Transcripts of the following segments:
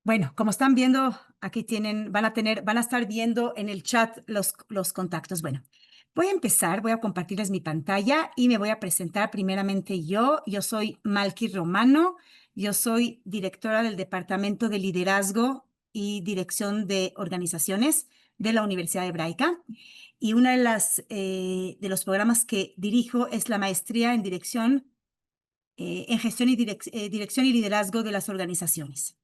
Bueno, como están viendo, aquí tienen, van a estar viendo en el chat los contactos. Bueno, voy a empezar, voy a compartirles mi pantalla y me voy a presentar primeramente yo. Yo soy Malky Romano, yo soy directora del Departamento de Liderazgo y Dirección de Organizaciones de la Universidad Hebraica. Y una de los programas que dirijo es la maestría en en gestión y dirección y liderazgo de las organizaciones.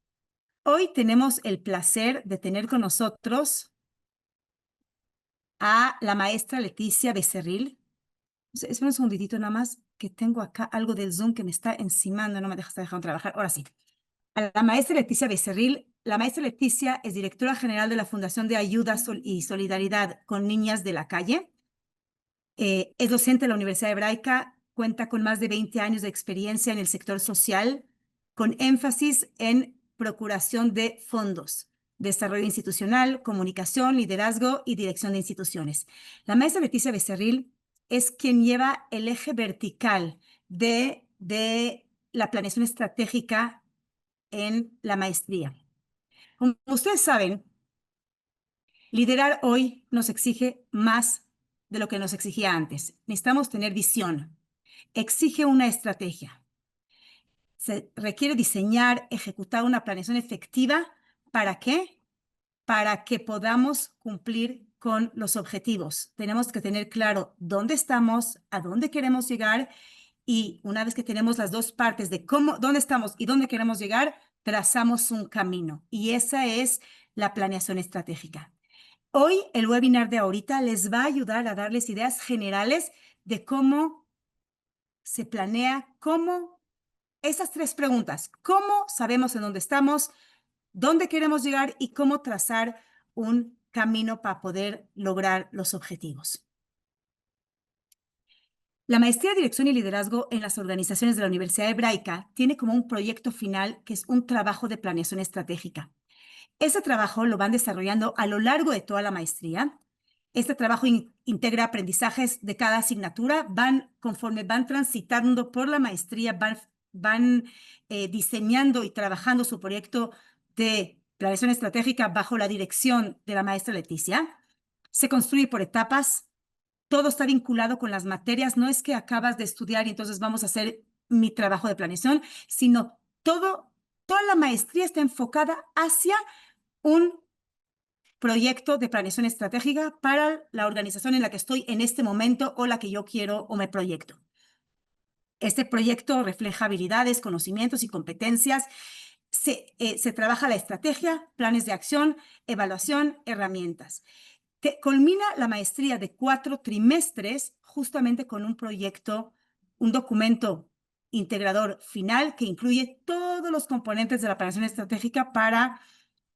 Hoy tenemos el placer de tener con nosotros a la maestra Leticia Becerril. Espera un segunditito nada más, que tengo acá algo del Zoom que me está encimando, no me está dejando trabajar. Ahora sí. A la maestra Leticia Becerril. La maestra Leticia es directora general de la Fundación de Ayuda y Solidaridad con Niñas de la Calle. Es docente de la Universidad Hebraica, cuenta con más de 20 años de experiencia en el sector social, con énfasis en procuración de fondos, desarrollo institucional, comunicación, liderazgo y dirección de instituciones. La maestra Leticia Becerril es quien lleva el eje vertical de la planeación estratégica en la maestría. Como ustedes saben, liderar hoy nos exige más de lo que nos exigía antes. Necesitamos tener visión. Exige una estrategia. Se requiere diseñar, ejecutar una planeación efectiva. ¿Para qué? Para que podamos cumplir con los objetivos. Tenemos que tener claro dónde estamos, a dónde queremos llegar, y una vez que tenemos las dos partes de dónde estamos y dónde queremos llegar, trazamos un camino. Y esa es la planeación estratégica. Hoy, el webinar de ahorita les va a ayudar a darles ideas generales de cómo se planea, esas tres preguntas: ¿cómo sabemos en dónde estamos, dónde queremos llegar y cómo trazar un camino para poder lograr los objetivos? La maestría de Dirección y Liderazgo en las organizaciones de la Universidad Hebraica tiene como un proyecto final que es un trabajo de planeación estratégica. Ese trabajo lo van desarrollando a lo largo de toda la maestría. Este trabajo integra aprendizajes de cada asignatura, conforme van transitando por la maestría, van diseñando y trabajando su proyecto de planeación estratégica bajo la dirección de la maestra Leticia. Se construye por etapas, todo está vinculado con las materias. No es que acabas de estudiar y entonces vamos a hacer mi trabajo de planeación, sino toda la maestría está enfocada hacia un proyecto de planeación estratégica para la organización en la que estoy en este momento o la que yo quiero o me proyecto. Este proyecto refleja habilidades, conocimientos y competencias. Se trabaja la estrategia, planes de acción, evaluación, herramientas. Culmina la maestría de 4 trimestres justamente con un proyecto, un documento integrador final que incluye todos los componentes de la planeación estratégica para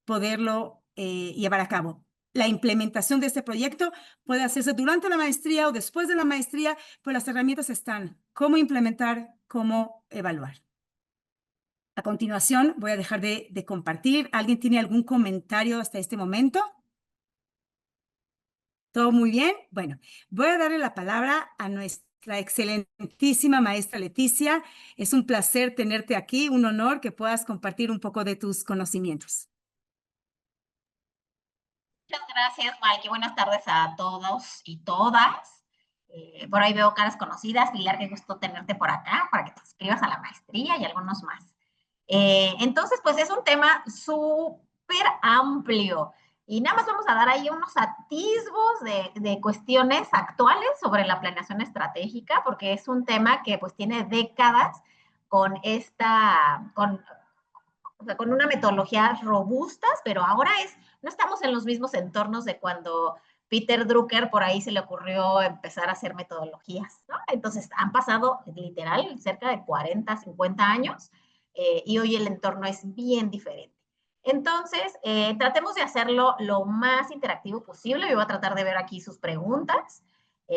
poderlo llevar a cabo. La implementación de este proyecto puede hacerse durante la maestría o después de la maestría, pero las herramientas están: cómo implementar, cómo evaluar. A continuación, voy a dejar de compartir. ¿Alguien tiene algún comentario hasta este momento? ¿Todo muy bien? Bueno, voy a darle la palabra a nuestra excelentísima maestra Leticia. Es un placer tenerte aquí, un honor que puedas compartir un poco de tus conocimientos. Muchas gracias, Malky. Buenas tardes a todos y todas. Por ahí veo caras conocidas. Pilar, qué gusto tenerte por acá para que te inscribas a la maestría y algunos más. Entonces, pues es un tema súper amplio y nada más vamos a dar ahí unos atisbos de cuestiones actuales sobre la planeación estratégica, porque es un tema que pues tiene décadas con o sea, con una metodología robustas, pero ahora no estamos en los mismos entornos de cuando Peter Drucker por ahí se le ocurrió empezar a hacer metodologías, ¿no? Entonces han pasado literal cerca de 40, 50 años y hoy el entorno es bien diferente. Entonces, tratemos de hacerlo lo más interactivo posible. Yo voy a tratar de ver aquí sus preguntas.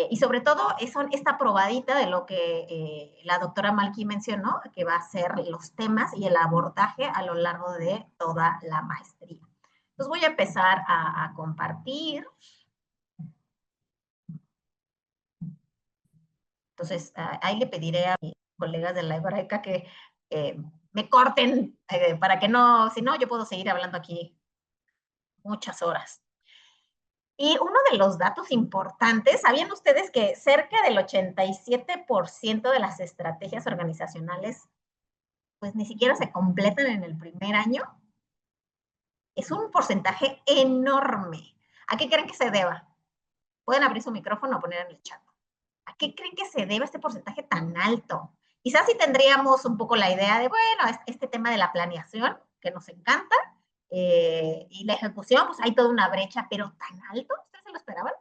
Y sobre todo, esta probadita de lo que la doctora Malky mencionó, que va a ser los temas y el abordaje a lo largo de toda la maestría. Entonces voy a empezar a compartir. Entonces, ahí le pediré a mis colegas de la Hebraica que me corten para que no, si no, yo puedo seguir hablando aquí muchas horas. Y uno de los datos importantes, ¿sabían ustedes que cerca del 87% de las estrategias organizacionales pues ni siquiera se completan en el primer año? Es un porcentaje enorme. ¿A qué creen que se deba? Pueden abrir su micrófono o poner en el chat. ¿A qué creen que se debe este porcentaje tan alto? Quizás si tendríamos un poco la idea de, bueno, este tema de la planeación, que nos encanta, y la ejecución, pues hay toda una brecha, pero tan alto, ¿ustedes se lo esperaban?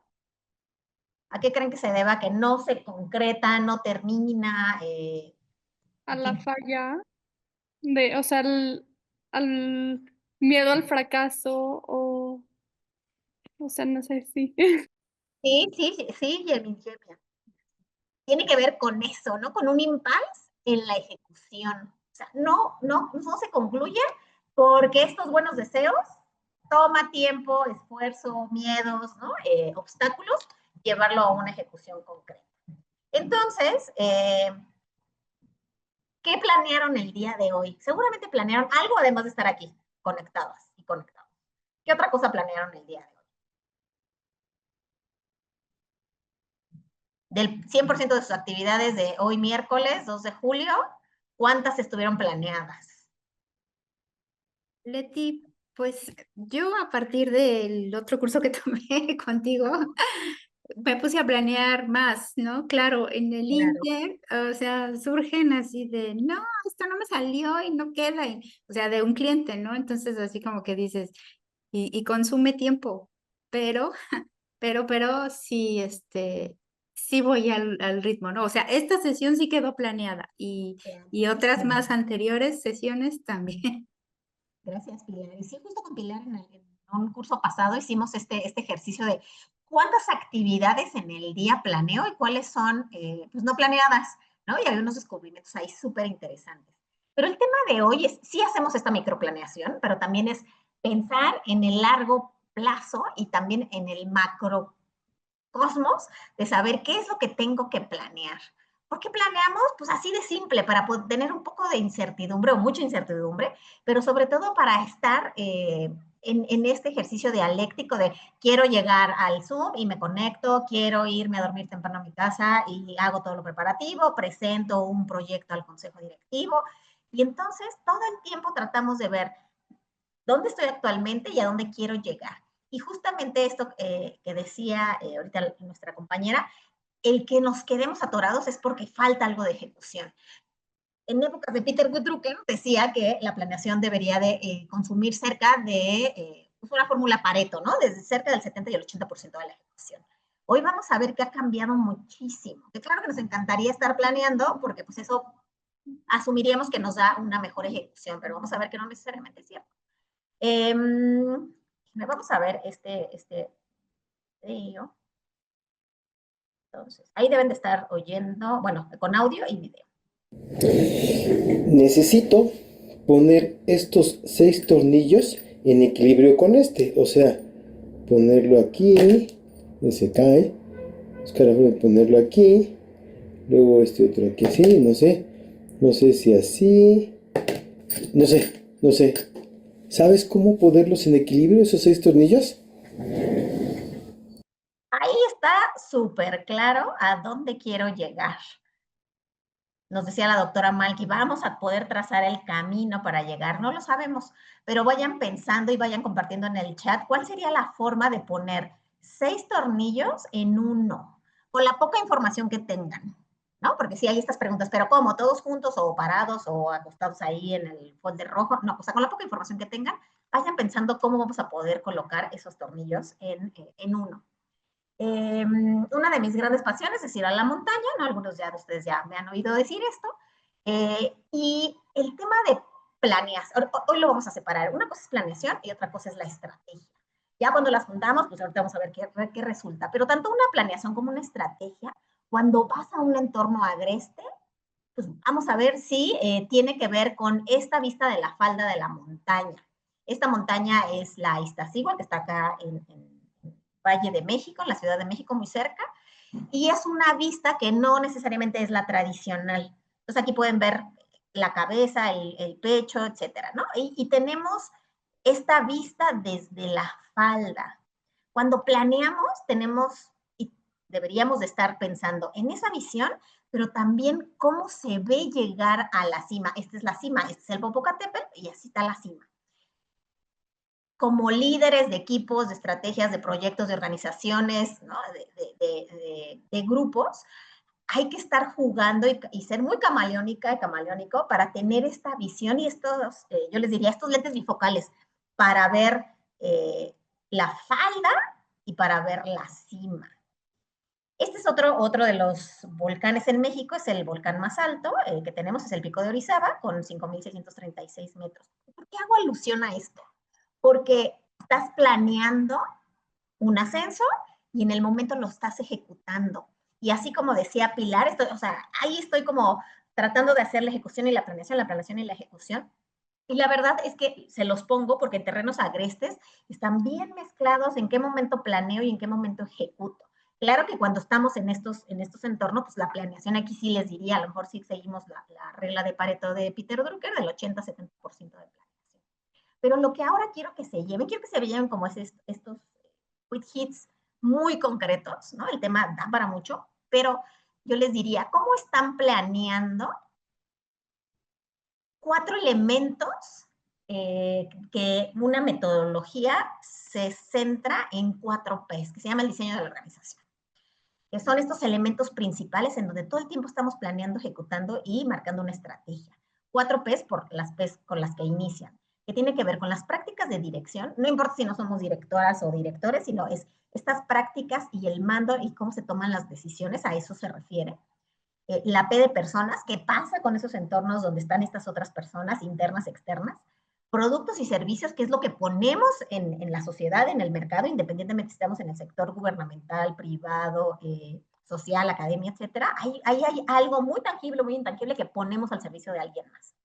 ¿A qué creen que se deba que no se concreta, no termina? A En la fin. falla o sea, al miedo al fracaso o sea, no sé si. Sí, sí, sí, sí, Yemi. Tiene que ver con eso, ¿no? Con un impasse en la ejecución. O sea, no se concluye porque estos buenos deseos toma tiempo, esfuerzo, miedos, ¿no? Obstáculos, llevarlo a una ejecución concreta. Entonces, ¿qué planearon el día de hoy? Seguramente planearon algo además de estar aquí, conectadas y conectados. ¿Qué otra cosa planearon el día de hoy? Del 100% de sus actividades de hoy miércoles 2 de julio, ¿cuántas estuvieron planeadas? Leti, pues yo a partir del otro curso que tomé contigo, me puse a planear más, ¿no? Claro, en el Claro. Inter, o sea, surgen así de, no, esto no me salió y no queda, o sea, de un cliente, ¿no? Entonces así como que dices, y consume tiempo, pero, pero sí, sí voy al ritmo, ¿no? O sea, esta sesión sí quedó planeada y otras más anteriores sesiones también. Gracias, Pilar. Y sí, justo con Pilar en un curso pasado hicimos este ejercicio de cuántas actividades en el día planeo y cuáles son, pues, no planeadas, ¿no? Y hay unos descubrimientos ahí súper interesantes. Pero el tema de hoy es, sí hacemos esta microplaneación, pero también es pensar en el largo plazo y también en el macrocosmos de saber qué es lo que tengo que planear. ¿Por qué planeamos? Pues así de simple, para tener un poco de incertidumbre o mucha incertidumbre, pero sobre todo para estar en este ejercicio dialéctico de quiero llegar al Zoom y me conecto, quiero irme a dormir temprano a mi casa y hago todo lo preparativo, presento un proyecto al consejo directivo y entonces todo el tiempo tratamos de ver dónde estoy actualmente y a dónde quiero llegar. Y justamente esto que decía ahorita nuestra compañera, el que nos quedemos atorados es porque falta algo de ejecución. En épocas de Peter Drucker decía que la planeación debería de consumir cerca de pues una fórmula Pareto, ¿no? Desde cerca del 70 y el 80% de la ejecución. Hoy vamos a ver que ha cambiado muchísimo. Que claro que nos encantaría estar planeando porque pues eso asumiríamos que nos da una mejor ejecución, pero vamos a ver que no necesariamente es cierto. Vamos a ver este video. Entonces, ahí deben de estar oyendo, bueno, con audio y video. Necesito poner estos 6 tornillos en equilibrio con este, o sea, ponerlo aquí, se cae, buscar ponerlo aquí, luego este otro aquí así, no sé si así, no sé. ¿Sabes cómo ponerlos en equilibrio esos 6 tornillos? Ahí está súper claro a dónde quiero llegar. Nos decía la doctora Malky, vamos a poder trazar el camino para llegar. No lo sabemos, pero vayan pensando y vayan compartiendo en el chat cuál sería la forma de poner 6 tornillos en uno, con la poca información que tengan, ¿no? Porque sí hay estas preguntas, pero ¿cómo? ¿Todos juntos o parados o acostados ahí en el folder rojo? No, o sea, con la poca información que tengan, vayan pensando cómo vamos a poder colocar esos tornillos en uno. Una de mis grandes pasiones es ir a la montaña, ¿no? Algunos de ustedes ya me han oído decir esto. Y el tema de planeación, hoy lo vamos a separar. Una cosa es planeación y otra cosa es la estrategia. Ya cuando las juntamos, pues ahorita vamos a ver qué resulta. Pero tanto una planeación como una estrategia, cuando vas a un entorno agreste, pues vamos a ver si tiene que ver con esta vista de la falda de la montaña. Esta montaña es la Iztaccíhuatl, que está acá en Valle de México, en la Ciudad de México, muy cerca, y es una vista que no necesariamente es la tradicional. Entonces aquí pueden ver la cabeza, el pecho, etcétera, ¿no? Y tenemos esta vista desde la falda. Cuando planeamos, tenemos y deberíamos de estar pensando en esa visión, pero también cómo se ve llegar a la cima. Esta es la cima, este es el Popocatépetl y así está la cima. Como líderes de equipos, de estrategias, de proyectos, de organizaciones, ¿no? de grupos, hay que estar jugando y ser muy camaleónica y camaleónico para tener esta visión y estos, yo les diría, estos lentes bifocales para ver la falda y para ver la cima. Este es otro de los volcanes en México, es el volcán más alto que tenemos, es el Pico de Orizaba, con 5,636 metros. ¿Por qué hago alusión a esto? Porque estás planeando un ascenso y en el momento lo estás ejecutando. Y así como decía Pilar, o sea, ahí estoy como tratando de hacer la ejecución y la planeación y la ejecución. Y la verdad es que se los pongo porque en terrenos agrestes están bien mezclados en qué momento planeo y en qué momento ejecuto. Claro que cuando estamos en estos entornos, pues la planeación aquí sí les diría, a lo mejor sí seguimos la regla de Pareto de Peter Drucker del 80-70% de planeación. Pero lo que ahora quiero que se lleven como estos quick hits muy concretos, ¿no? El tema da para mucho, pero yo les diría, ¿cómo están planeando 4 elementos que una metodología se centra en 4 P's, que se llama el diseño de la organización? Que son estos elementos principales en donde todo el tiempo estamos planeando, ejecutando y marcando una estrategia. 4 P's por las P's con las que inician, que tiene que ver con las prácticas de dirección, no importa si no somos directoras o directores, sino es estas prácticas y el mando y cómo se toman las decisiones, a eso se refiere. La P de personas, ¿qué pasa con esos entornos donde están estas otras personas, internas, externas? Productos y servicios, ¿qué es lo que ponemos en la sociedad, en el mercado, independientemente si estamos en el sector gubernamental, privado, social, academia, etcétera? Ahí hay algo muy tangible, muy intangible que ponemos al servicio de alguien más.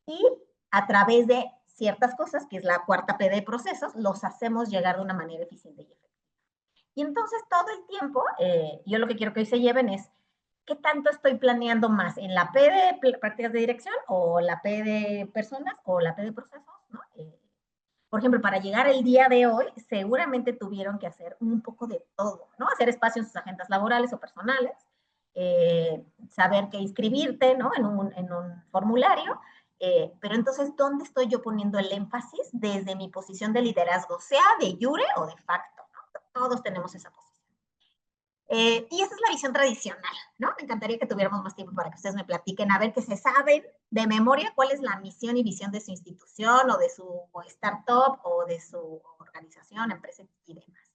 Y a través de ciertas cosas, que es la 4 P de procesos, los hacemos llegar de una manera eficiente y efectiva. Y entonces todo el tiempo, yo lo que quiero que hoy se lleven es, ¿qué tanto estoy planeando más? ¿En la P de prácticas de dirección o la P de personas o la P de procesos? ¿No? Por ejemplo, para llegar el día de hoy, seguramente tuvieron que hacer un poco de todo, ¿no? Hacer espacio en sus agendas laborales o personales, saber qué inscribirte, ¿no? En un formulario, pero entonces, ¿dónde estoy yo poniendo el énfasis desde mi posición de liderazgo, sea de jure o de facto? ¿No? Todos tenemos esa posición. Y esa es la visión tradicional, ¿no? Me encantaría que tuviéramos más tiempo para que ustedes me platiquen, a ver que se saben de memoria cuál es la misión y visión de su institución o de su startup o de su organización, empresa y demás.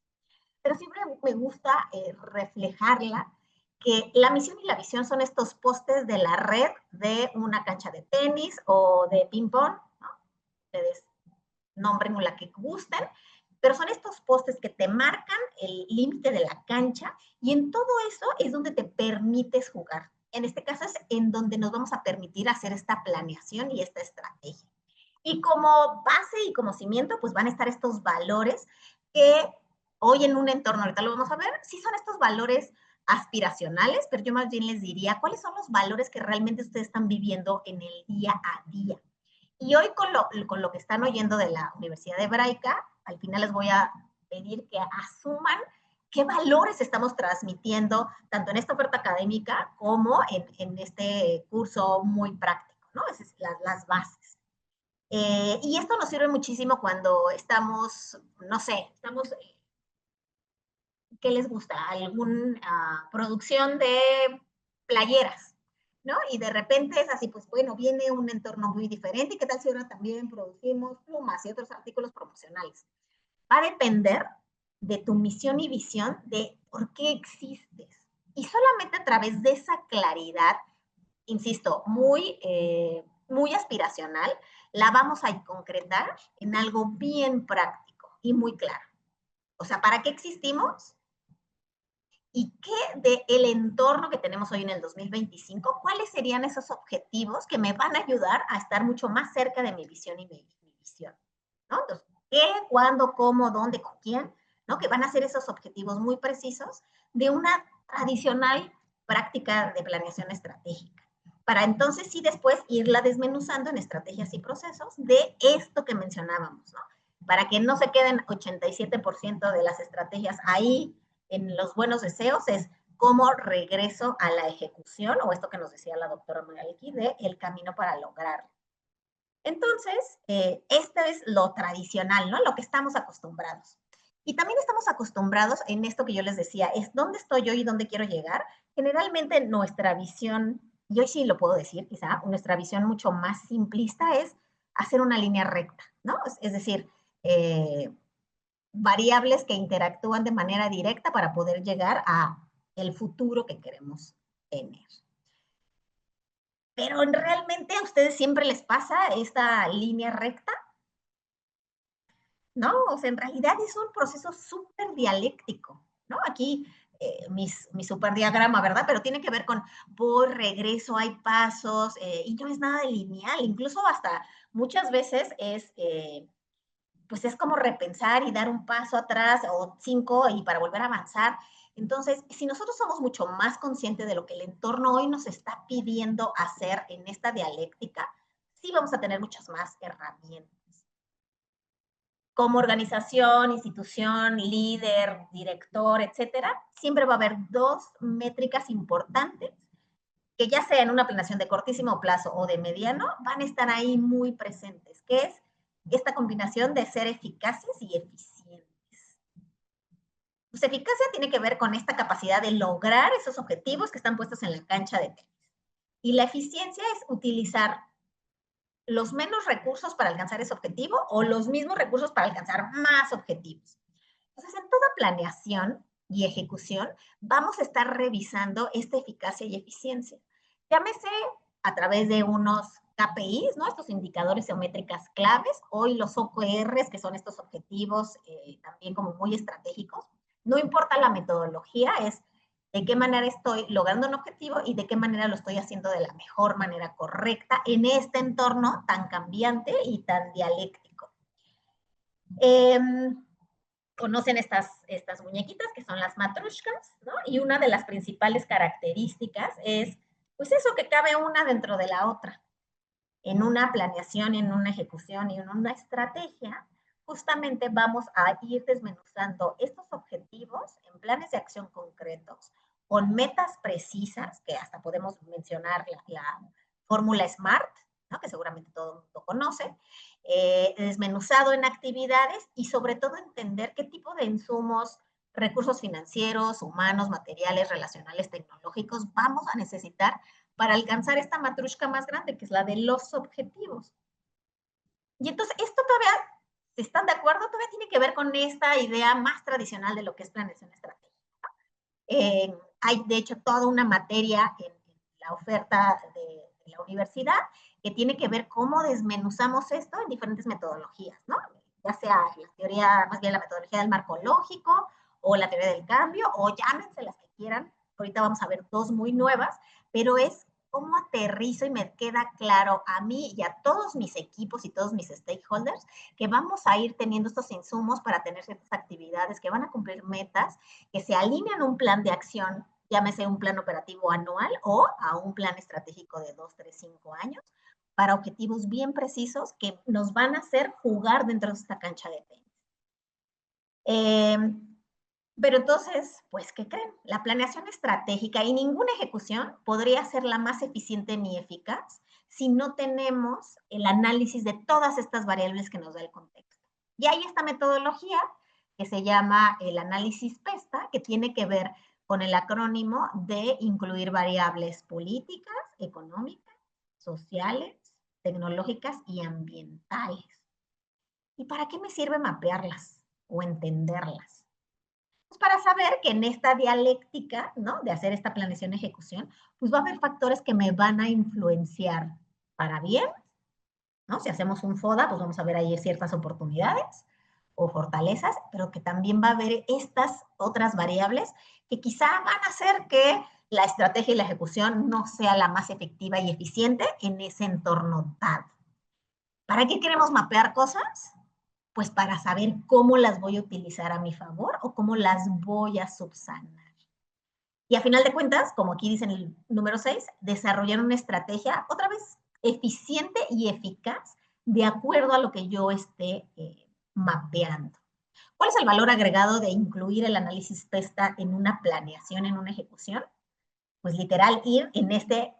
Pero siempre me gusta reflejarla, que la misión y la visión son estos postes de la red de una cancha de tenis o de ping-pong, ¿no? Ustedes nombren la que gusten, pero son estos postes que te marcan el límite de la cancha y en todo eso es donde te permites jugar. En este caso es en donde nos vamos a permitir hacer esta planeación y esta estrategia. Y como base y como cimiento, pues van a estar estos valores que hoy en un entorno, ahorita lo vamos a ver, sí son estos valores aspiracionales, pero yo más bien les diría, ¿cuáles son los valores que realmente ustedes están viviendo en el día a día? Y hoy con lo que están oyendo de la Universidad Hebraica, al final les voy a pedir que asuman qué valores estamos transmitiendo, tanto en esta oferta académica como en este curso muy práctico, ¿no? Esas son las bases. Y esto nos sirve muchísimo cuando estamos, no sé, ¿qué les gusta? Alguna producción de playeras, ¿no? Y de repente es así, pues bueno, viene un entorno muy diferente. ¿Y qué tal si ahora también producimos plumas y otros artículos promocionales? Va a depender de tu misión y visión de por qué existes. Y solamente a través de esa claridad, insisto, muy aspiracional, la vamos a concretar en algo bien práctico y muy claro. O sea, ¿para qué existimos? ¿Y qué del entorno que tenemos hoy en el 2025? ¿Cuáles serían esos objetivos que me van a ayudar a estar mucho más cerca de mi visión y mi visión? ¿No? Entonces, ¿qué, cuándo, cómo, dónde, con quién? ¿No? Que van a ser esos objetivos muy precisos de una tradicional práctica de planeación estratégica. para entonces sí después irla desmenuzando en estrategias y procesos de esto que mencionábamos, ¿no? Para que no se queden 87% de las estrategias ahí en los buenos deseos, es cómo regreso a la ejecución, o esto que nos decía la doctora Magaliki, de el camino para lograrlo. Entonces, esto es lo tradicional, ¿no? Lo que estamos acostumbrados. Y también estamos acostumbrados en esto que yo les decía, es dónde estoy yo y dónde quiero llegar. Generalmente nuestra visión, y hoy sí lo puedo decir quizá, nuestra visión mucho más simplista es hacer una línea recta, ¿no? Es decir, variables que interactúan de manera directa para poder llegar a el futuro que queremos tener. Pero realmente a ustedes siempre les pasa esta línea recta, ¿no? O sea, en realidad es un proceso súper dialéctico, ¿no? Aquí mi superdiagrama, ¿verdad? Pero tiene que ver con voy, regreso, hay pasos, y no es nada de lineal, incluso hasta muchas veces es, pues es como repensar y dar un paso atrás o 5 y para volver a avanzar. Entonces, si nosotros somos mucho más conscientes de lo que el entorno hoy nos está pidiendo hacer en esta dialéctica, sí vamos a tener muchas más herramientas. Como organización, institución, líder, director, etcétera, siempre va a haber 2 métricas importantes que ya sea en una planeación de cortísimo plazo o de mediano, van a estar ahí muy presentes, que es esta combinación de ser eficaces y eficientes. Pues eficacia tiene que ver con esta capacidad de lograr esos objetivos que están puestos en la cancha de tenis. Y la eficiencia es utilizar los menos recursos para alcanzar ese objetivo o los mismos recursos para alcanzar más objetivos. Entonces, en toda planeación y ejecución, vamos a estar revisando esta eficacia y eficiencia. Llámese a través de unos KPIs, ¿no? Estos indicadores geométricas claves, hoy los OKRs, que son estos objetivos también como muy estratégicos. No importa la metodología, es de qué manera estoy logrando un objetivo y de qué manera lo estoy haciendo de la mejor manera correcta en este entorno tan cambiante y tan dialéctico. Conocen estas muñequitas que son las matrushkas, ¿no? Y una de las principales características es, pues eso, que cabe una dentro de la otra. En una planeación, en una ejecución y en una estrategia, justamente vamos a ir desmenuzando estos objetivos en planes de acción concretos, con metas precisas, que hasta podemos mencionar la fórmula SMART, ¿no? Que seguramente todo el mundo conoce, desmenuzado en actividades y sobre todo entender qué tipo de insumos, recursos financieros, humanos, materiales, relacionales, tecnológicos vamos a necesitar para alcanzar esta matrushka más grande, que es la de los objetivos. Y entonces, esto todavía, si están de acuerdo, todavía tiene que ver con esta idea más tradicional de lo que es planeación estratégica. Hay, de hecho, toda una materia en la oferta de la universidad que tiene que ver cómo desmenuzamos esto en diferentes metodologías, ¿no? Ya sea la teoría, más bien la metodología del marco lógico, o la teoría del cambio, o llámense las que quieran. Ahorita vamos a ver 2 muy nuevas, pero es cómo aterrizo y me queda claro a mí y a todos mis equipos y todos mis stakeholders que vamos a ir teniendo estos insumos para tener ciertas actividades que van a cumplir metas, que se alinean a un plan de acción, llámese un plan operativo anual o a un plan estratégico de 2, 3, 5 años, para objetivos bien precisos que nos van a hacer jugar dentro de esta cancha de tenis. Pero entonces, pues, ¿qué creen? La planeación estratégica y ninguna ejecución podría ser la más eficiente ni eficaz si no tenemos el análisis de todas estas variables que nos da el contexto. Y hay esta metodología que se llama el análisis PESTA, que tiene que ver con el acrónimo de incluir variables políticas, económicas, sociales, tecnológicas y ambientales. ¿Y para qué me sirve mapearlas o entenderlas? Pues para saber que en esta dialéctica, ¿no? De hacer esta planeación y ejecución, pues va a haber factores que me van a influenciar para bien, ¿no? Si hacemos un FODA, pues vamos a ver ahí ciertas oportunidades o fortalezas, pero que también va a haber estas otras variables que quizá van a hacer que la estrategia y la ejecución no sea la más efectiva y eficiente en ese entorno dado. ¿Para qué queremos mapear cosas? Pues para saber cómo las voy a utilizar a mi favor o cómo las voy a subsanar. Y a final de cuentas, como aquí dice en el número 6, desarrollar una estrategia, otra vez, eficiente y eficaz de acuerdo a lo que yo esté mapeando. ¿Cuál es el valor agregado de incluir el análisis PESTA en una planeación, en una ejecución? Pues literal, ir en este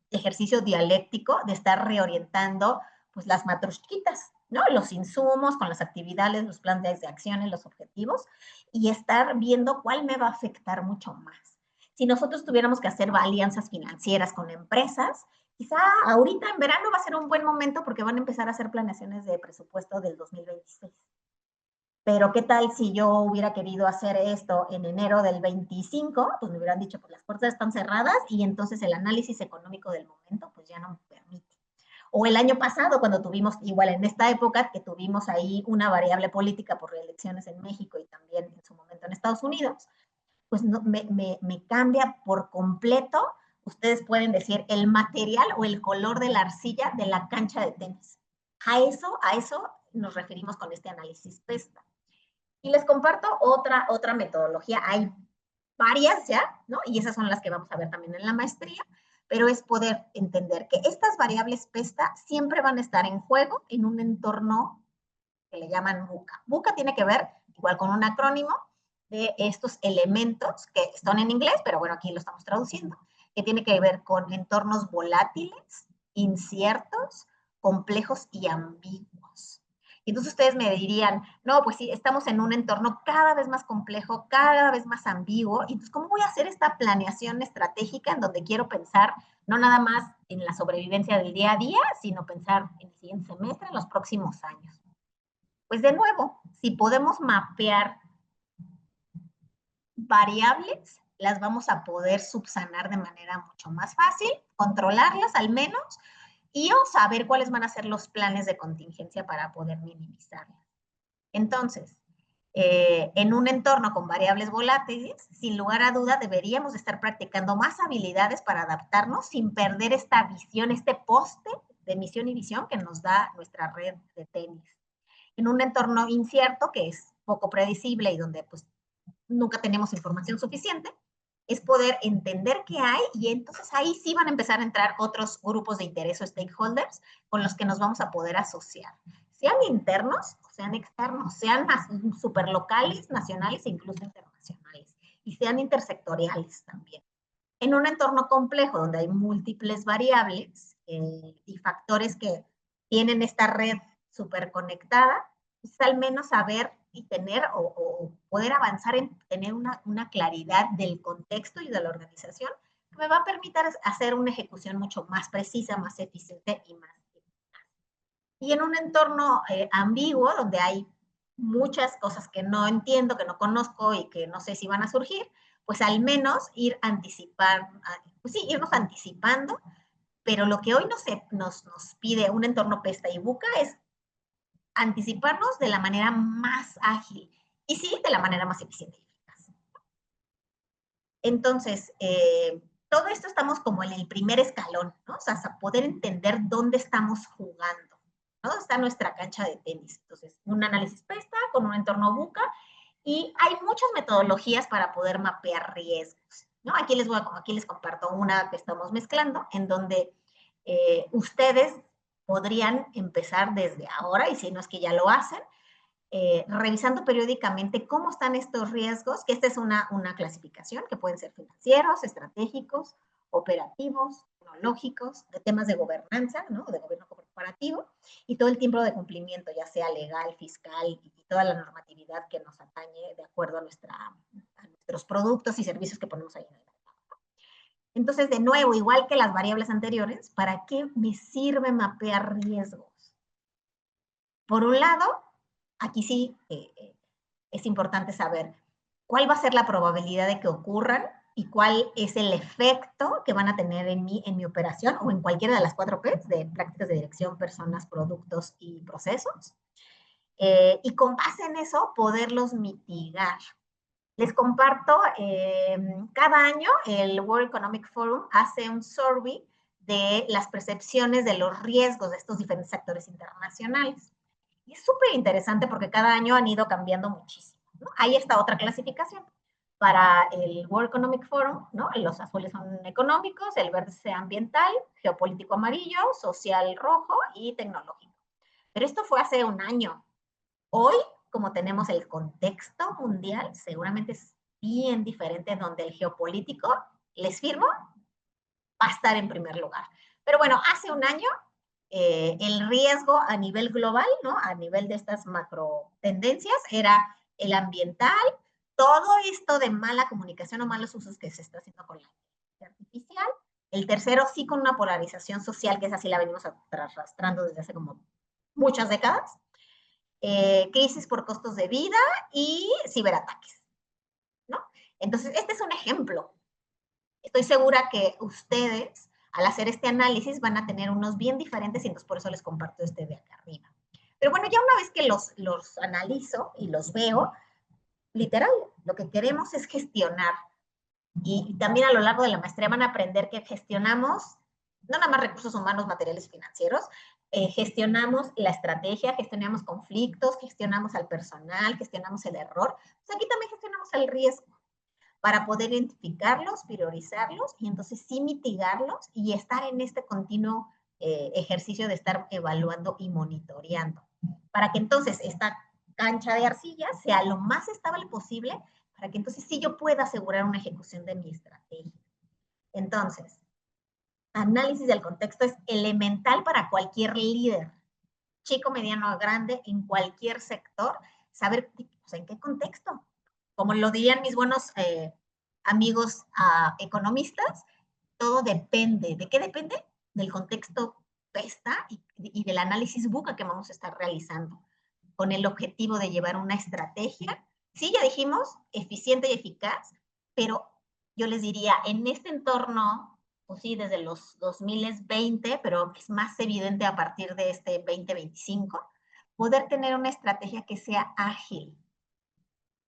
ejercicio dialéctico de estar reorientando pues las matrushkitas, ¿no? Los insumos con las actividades, los planes de acciones, los objetivos, y estar viendo cuál me va a afectar mucho más. Si nosotros tuviéramos que hacer alianzas financieras con empresas, quizá ahorita en verano va a ser un buen momento porque van a empezar a hacer planeaciones de presupuesto del 2026. Pero ¿qué tal si yo hubiera querido hacer esto en enero del 25? Pues me hubieran dicho, pues las puertas están cerradas y entonces el análisis económico del momento pues ya no me permite. O el año pasado, cuando tuvimos, igual en esta época, que tuvimos ahí una variable política por reelecciones en México y también en su momento en Estados Unidos, pues no, me cambia por completo, ustedes pueden decir, el material o el color de la arcilla de la cancha de tenis. A eso nos referimos con este análisis PESTA. Y les comparto otra metodología. Hay varias ya, ¿no? Y esas son las que vamos a ver también en la maestría, pero es poder entender que estas variables PESTA siempre van a estar en juego en un entorno que le llaman VUCA. VUCA tiene que ver igual con un acrónimo de estos elementos que están en inglés, pero bueno, aquí lo estamos traduciendo, que tiene que ver con entornos volátiles, inciertos, complejos y ambiguos. Y entonces ustedes me dirían, no, pues sí, estamos en un entorno cada vez más complejo, cada vez más ambiguo, y entonces, ¿cómo voy a hacer esta planeación estratégica en donde quiero pensar no nada más en la sobrevivencia del día a día, sino pensar en el siguiente semestre, en los próximos años? Pues de nuevo, si podemos mapear variables, las vamos a poder subsanar de manera mucho más fácil, controlarlas al menos, y o saber cuáles van a ser los planes de contingencia para poder minimizarlas. Entonces, en un entorno con variables volátiles, sin lugar a duda deberíamos estar practicando más habilidades para adaptarnos sin perder esta visión, este poste de misión y visión que nos da nuestra red de tenis. En un entorno incierto, que es poco predecible y donde pues nunca tenemos información suficiente, es poder entender qué hay y entonces ahí sí van a empezar a entrar otros grupos de interés o stakeholders con los que nos vamos a poder asociar. Sean internos, sean externos, sean superlocales, nacionales e incluso internacionales. Y sean intersectoriales también. En un entorno complejo donde hay múltiples variables y factores que tienen esta red súper conectada, pues al menos saber y tener o poder avanzar en tener una claridad del contexto y de la organización que me va a permitir hacer una ejecución mucho más precisa, más eficiente y más eficaz. Y en un entorno ambiguo, donde hay muchas cosas que no entiendo, que no conozco y que no sé si van a surgir, pues al menos ir pues sí, irnos anticipando, pero lo que hoy nos pide un entorno PESTA y VUCA es anticiparnos de la manera más ágil y sí, de la manera más eficiente y eficaz. Entonces, todo esto estamos como en el primer escalón, ¿no? O sea, poder entender dónde estamos jugando, ¿no? ¿Dónde está nuestra cancha de tenis? Entonces, un análisis PESTA con un entorno VUCA y hay muchas metodologías para poder mapear riesgos, ¿no? Aquí les comparto una que estamos mezclando, en donde ustedes podrían empezar desde ahora, y si no es que ya lo hacen, revisando periódicamente cómo están estos riesgos, que esta es una clasificación que pueden ser financieros, estratégicos, operativos, tecnológicos, de temas de gobernanza, ¿no? De gobierno corporativo, y todo el tiempo de cumplimiento, ya sea legal, fiscal, y toda la normatividad que nos atañe de acuerdo a nuestros productos y servicios que ponemos ahí en el mercado. Entonces, de nuevo, igual que las variables anteriores, ¿para qué me sirve mapear riesgos? Por un lado, aquí sí es importante saber cuál va a ser la probabilidad de que ocurran y cuál es el efecto que van a tener en mi operación o en cualquiera de las 4 P's de prácticas de dirección, personas, productos y procesos. Y con base en eso, poderlos mitigar. Les comparto, cada año el World Economic Forum hace un survey de las percepciones de los riesgos de estos diferentes actores internacionales. Y es súper interesante porque cada año han ido cambiando muchísimo, ¿no? Ahí está otra clasificación. para el World Economic Forum, ¿no? Los azules son económicos, el verde es ambiental, geopolítico amarillo, social rojo y tecnológico. Pero esto fue hace un año. Hoy, como tenemos el contexto mundial, seguramente es bien diferente, donde el geopolítico, les firmo, va a estar en primer lugar. Pero bueno, hace un año, el riesgo a nivel global, ¿no? A nivel de estas macro tendencias, era el ambiental, todo esto de mala comunicación o malos usos que se está haciendo con la inteligencia artificial. El tercero, sí, con una polarización social, que es así, la venimos arrastrando desde hace como muchas décadas. Crisis por costos de vida y ciberataques, ¿no? Entonces, este es un ejemplo. Estoy segura que ustedes, al hacer este análisis, van a tener unos bien diferentes, y entonces por eso les comparto este de acá arriba. Pero bueno, ya una vez que los analizo y los veo, literal, lo que queremos es gestionar. Y también a lo largo de la maestría van a aprender que gestionamos no nada más recursos humanos, materiales, financieros, gestionamos la estrategia, gestionamos conflictos, gestionamos al personal, gestionamos el error. Pues aquí también gestionamos el riesgo para poder identificarlos, priorizarlos y entonces sí mitigarlos y estar en este continuo ejercicio de estar evaluando y monitoreando. Para que entonces esta cancha de arcilla sea lo más estable posible, para que entonces sí yo pueda asegurar una ejecución de mi estrategia. Entonces, análisis del contexto es elemental para cualquier líder, chico, mediano o grande, en cualquier sector, saber, o sea, en qué contexto. Como lo dirían mis buenos amigos economistas, todo depende. ¿De qué depende? Del contexto PESTA y del análisis BUCA que vamos a estar realizando, con el objetivo de llevar una estrategia, sí, ya dijimos, eficiente y eficaz, pero yo les diría, en este entorno, pues sí, desde los 2020, pero es más evidente a partir de este 2025, poder tener una estrategia que sea ágil.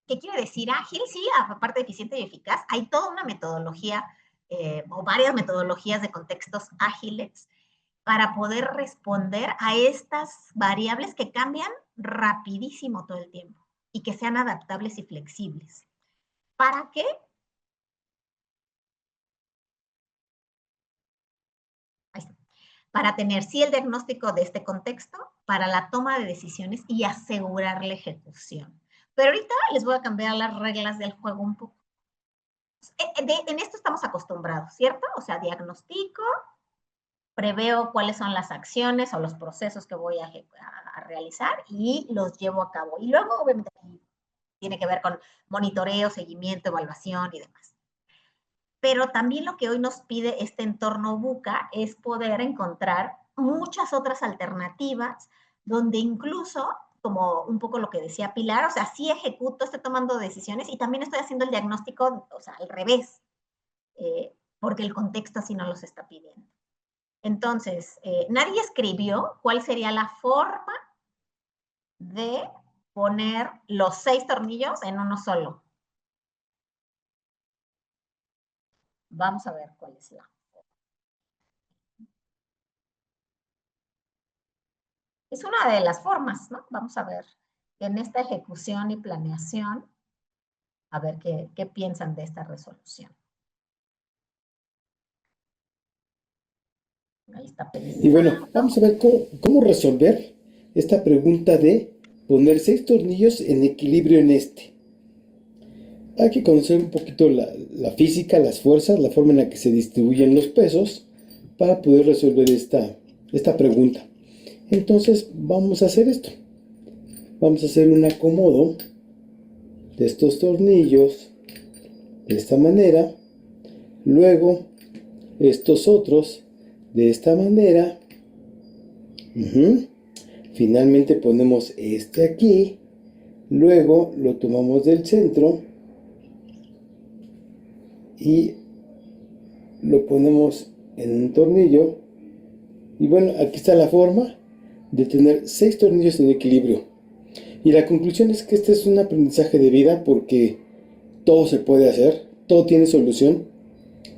¿Qué quiere decir ágil? Sí, aparte de eficiente y eficaz, hay toda una metodología o varias metodologías de contextos ágiles para poder responder a estas variables que cambian rapidísimo todo el tiempo y que sean adaptables y flexibles. ¿Para qué? Para tener sí el diagnóstico de este contexto, para la toma de decisiones y asegurar la ejecución. Pero ahorita les voy a cambiar las reglas del juego un poco. En esto estamos acostumbrados, ¿cierto? O sea, diagnostico, preveo cuáles son las acciones o los procesos que voy a realizar y los llevo a cabo. Y luego, obviamente, tiene que ver con monitoreo, seguimiento, evaluación y demás. Pero también lo que hoy nos pide este entorno BUCA es poder encontrar muchas otras alternativas donde incluso, como un poco lo que decía Pilar, o sea, sí ejecuto, estoy tomando decisiones y también estoy haciendo el diagnóstico, o sea, al revés, porque el contexto así no los está pidiendo. Entonces, nadie escribió cuál sería la forma de poner los 6 tornillos en uno solo. Vamos a ver cuál es la. Es una de las formas, ¿no? Vamos a ver en esta ejecución y planeación, a ver qué piensan de esta resolución. Ahí está. Y bueno, vamos a ver cómo resolver esta pregunta de poner 6 tornillos en equilibrio en este. Hay que conocer un poquito la física, las fuerzas, la forma en la que se distribuyen los pesos para poder resolver esta pregunta. Entonces vamos a hacer esto. Vamos a hacer un acomodo de estos tornillos de esta manera. Luego estos otros de esta manera. Finalmente ponemos este aquí. Luego lo tomamos del centro y lo ponemos en un tornillo. Y bueno, aquí está la forma de tener 6 tornillos en equilibrio. Y la conclusión es que este es un aprendizaje de vida, porque todo se puede hacer, todo tiene solución,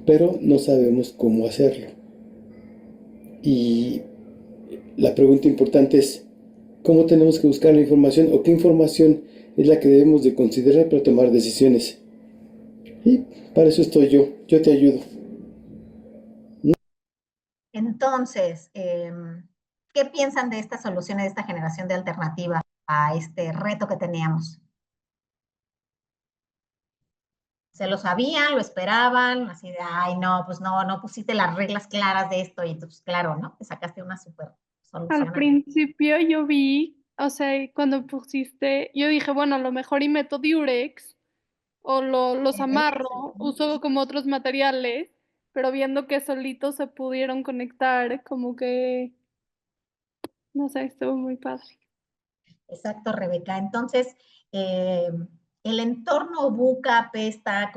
pero no sabemos cómo hacerlo. Y la pregunta importante es, ¿cómo tenemos que buscar la información o qué información es la que debemos de considerar para tomar decisiones? Y para eso estoy yo te ayudo. Entonces, ¿qué piensan de estas soluciones, de esta generación de alternativas a este reto que teníamos? ¿Se lo sabían, lo esperaban? Así de, ay, no, pues no pusiste las reglas claras de esto y entonces, claro, ¿no? Te sacaste una súper Al solución. principio yo vi, o sea, cuando pusiste, yo dije, bueno, a lo mejor y meto Durex o los amarro, uso como otros materiales, pero viendo que solitos se pudieron conectar, como que, no sé, estuvo muy padre. Exacto, Rebeca. Entonces, el entorno buca, pesta,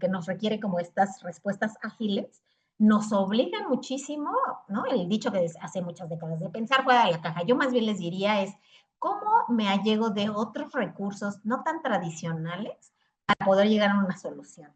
que nos requiere como estas respuestas ágiles, nos obliga muchísimo, ¿no? El dicho que hace muchas décadas de pensar fuera de la caja. Yo más bien les diría es, ¿cómo me allego de otros recursos no tan tradicionales para poder llegar a una solución?